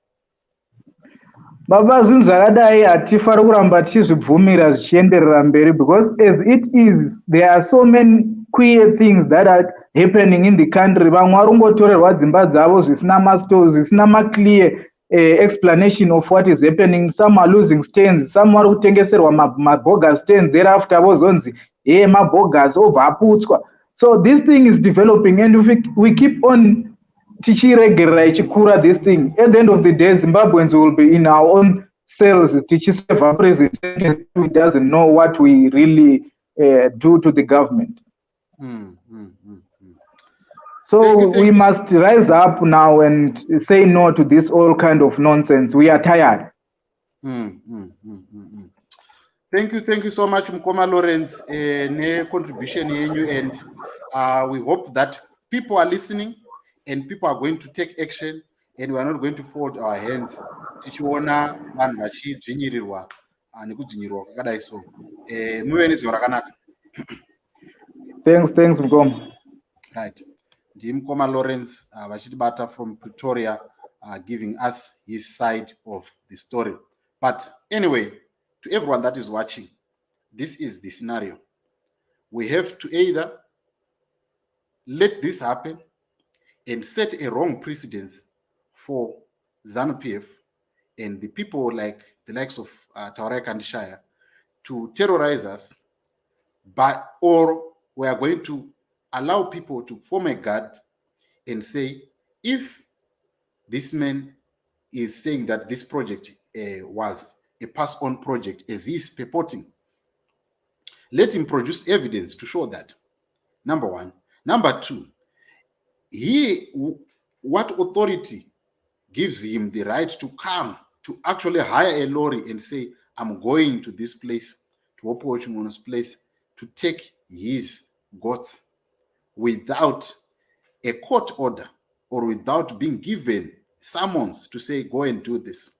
Baba, zvinhu zvakadai hatifari kuramba tichizvibvumira zvichienderera mberi, because as it is there are so many queer things that are happening in the country. Vamwe vari kungotorerwa dzimba dzavo zvisina mastores, zvisina maclear explanation of what is happening. Some are losing stands, some vari kutengeserwa mabogus stands, thereafter vozonzi mabogus obva aputswa. So this thing is developing, and if we keep on tichiregerera ichikura this thing, at the end of the day Zimbabweans will be in our own cells tichiseva president who doesn't know what we really do to the government. So we must rise up now and say no to this all kind of nonsense. We are tired. Thank you so much, Mkoma Lawrence, ne contribution yenyu, and we hope that people are listening and people are going to take action, and we are not going to fold our hands tichiona vanhu vachidzvinyirirwa nekudzvinyirirwa kwakadai so. Muve nezuva rakanaka. Thanks Mkoma. Right. Mkoma Lawrence vachitibata from Pretoria, giving us his side of the story. But anyway, to everyone that is watching, this is the scenario. We have to either let this happen and set a wrong precedence for ZANU-PF and the people like the likes of Taurai Kandishaya to terrorize us, or we are going to allow people to form a guard and say, if this man is saying that this project was a pass-on project as he is purporting, let him produce evidence to show that. Number one. Number two, what authority gives him the right to come to actually hire a lorry and say, I'm going to this place, to Hopewell Chingono's place, to take his goats without a court order or without being given summons to say, go and do this?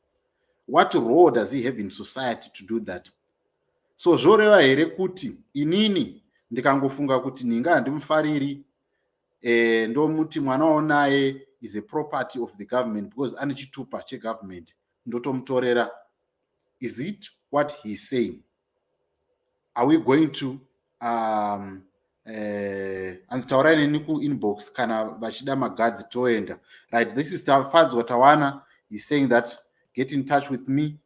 What role does he have in society to do that? So zvoreva here kuti inini ndikangofunga kuti ninga handimufariri ndomuti mwana waonaye is a property of the government because ane chitupa chegovernment ndotomutorera. Is it what he's saying? Are we going to hanzi taurai neni kuinbox kana vachida magadzi toenda. Right, this is Tafadzwa Tawana. He's saying that get in touch with me.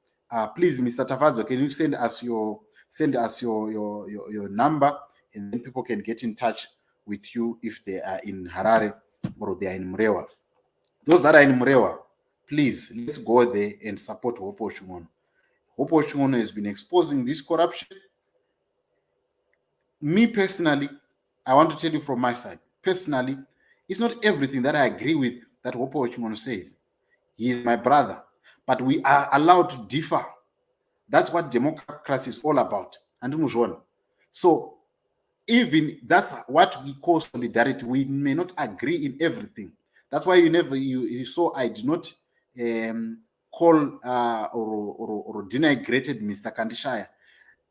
Please, Mr. Tafadzwa, can you send us your number, and then people can get in touch with you if they are in Harare or they are in Mrewa. Those that are in Mrewa, please, let's go there and support Hopewell Shimono. Hopewell Shimono has been exposing this corruption. Me personally, I want to tell you from my side, personally, it's not everything that I agree with that Hopewell Shimono says. He is my brother, but we are allowed to differ. That's what democracy is all about. And so even that's what we call solidarity. We may not agree in everything. That's why you saw I did not call or denigrated Mr. Kandishaya,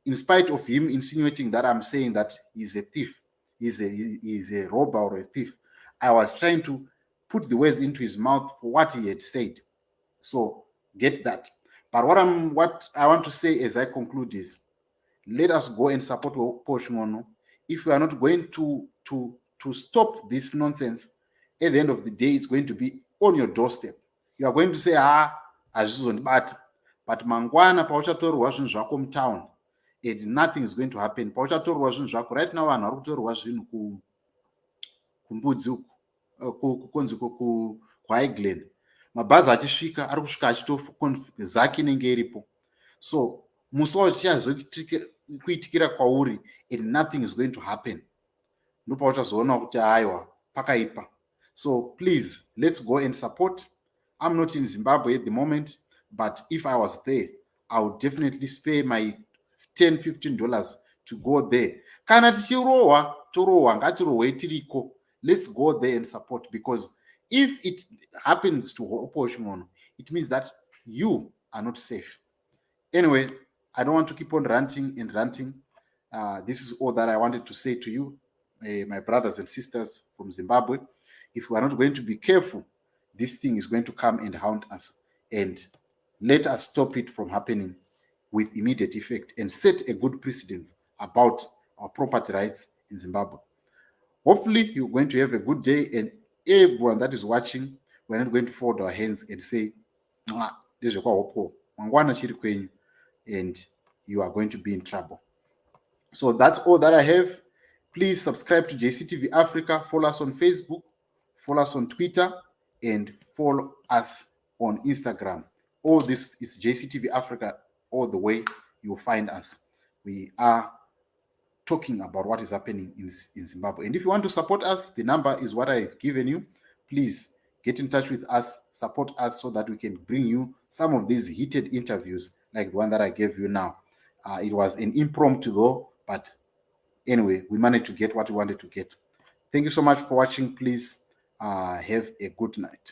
in spite of him insinuating that I'm saying that he's a thief, he's a robber or a thief. I was trying to put the words into his mouth for what he had said. So get that. But what I want to say as I conclude is, let us go and support Hopewell. If we are not going to stop this nonsense, at the end of the day, it's going to be on your doorstep. You are going to say, but mangwana pauchatorwa zvinhu zvako mutown, and nothing is going to happen. Pauchatorwa zvinhu zvako right now, vanhu vari kutorwa zvinhu kumbudzi uku kunzi kuHighland. Mabhazi achisvika ari kusvika achitozaki inenge iripo. So musawo chichazokuitikira kwauri and nothing is going to happen. Ndopauchazoona kuti aiwa pakaipa. So please, let's go and support. I'm not in Zimbabwe at the moment, but if I was there, I would definitely spare my $10-15 to go there. Kana tichirohwa torohwa, ngatirohwe tiriko. Let's go there and support, because if it happens to Hopewell Shimono, it means that you are not safe. Anyway, I don't want to keep on ranting. This is all that I wanted to say to you, my brothers and sisters from Zimbabwe. If we are not going to be careful, this thing is going to come and haunt us. And let us stop it from happening with immediate effect and set a good precedent about our property rights in Zimbabwe. Hopefully, you're going to have a good day, and everyone that is watching, we're not going to fold our hands and say, and you are going to be in trouble. So that's all that I have. Please subscribe to JCTV Africa, follow us on Facebook, follow us on Twitter, and follow us on Instagram. All this is JCTV Africa. All the way you'll find us. We are talking about what is happening in Zimbabwe. And if you want to support us, the number is what I've given you. Please get in touch with us, support us, so that we can bring you some of these heated interviews like the one that I gave you now. It was an impromptu though, but anyway, we managed to get what we wanted to get. Thank you so much for watching. Please have a good night.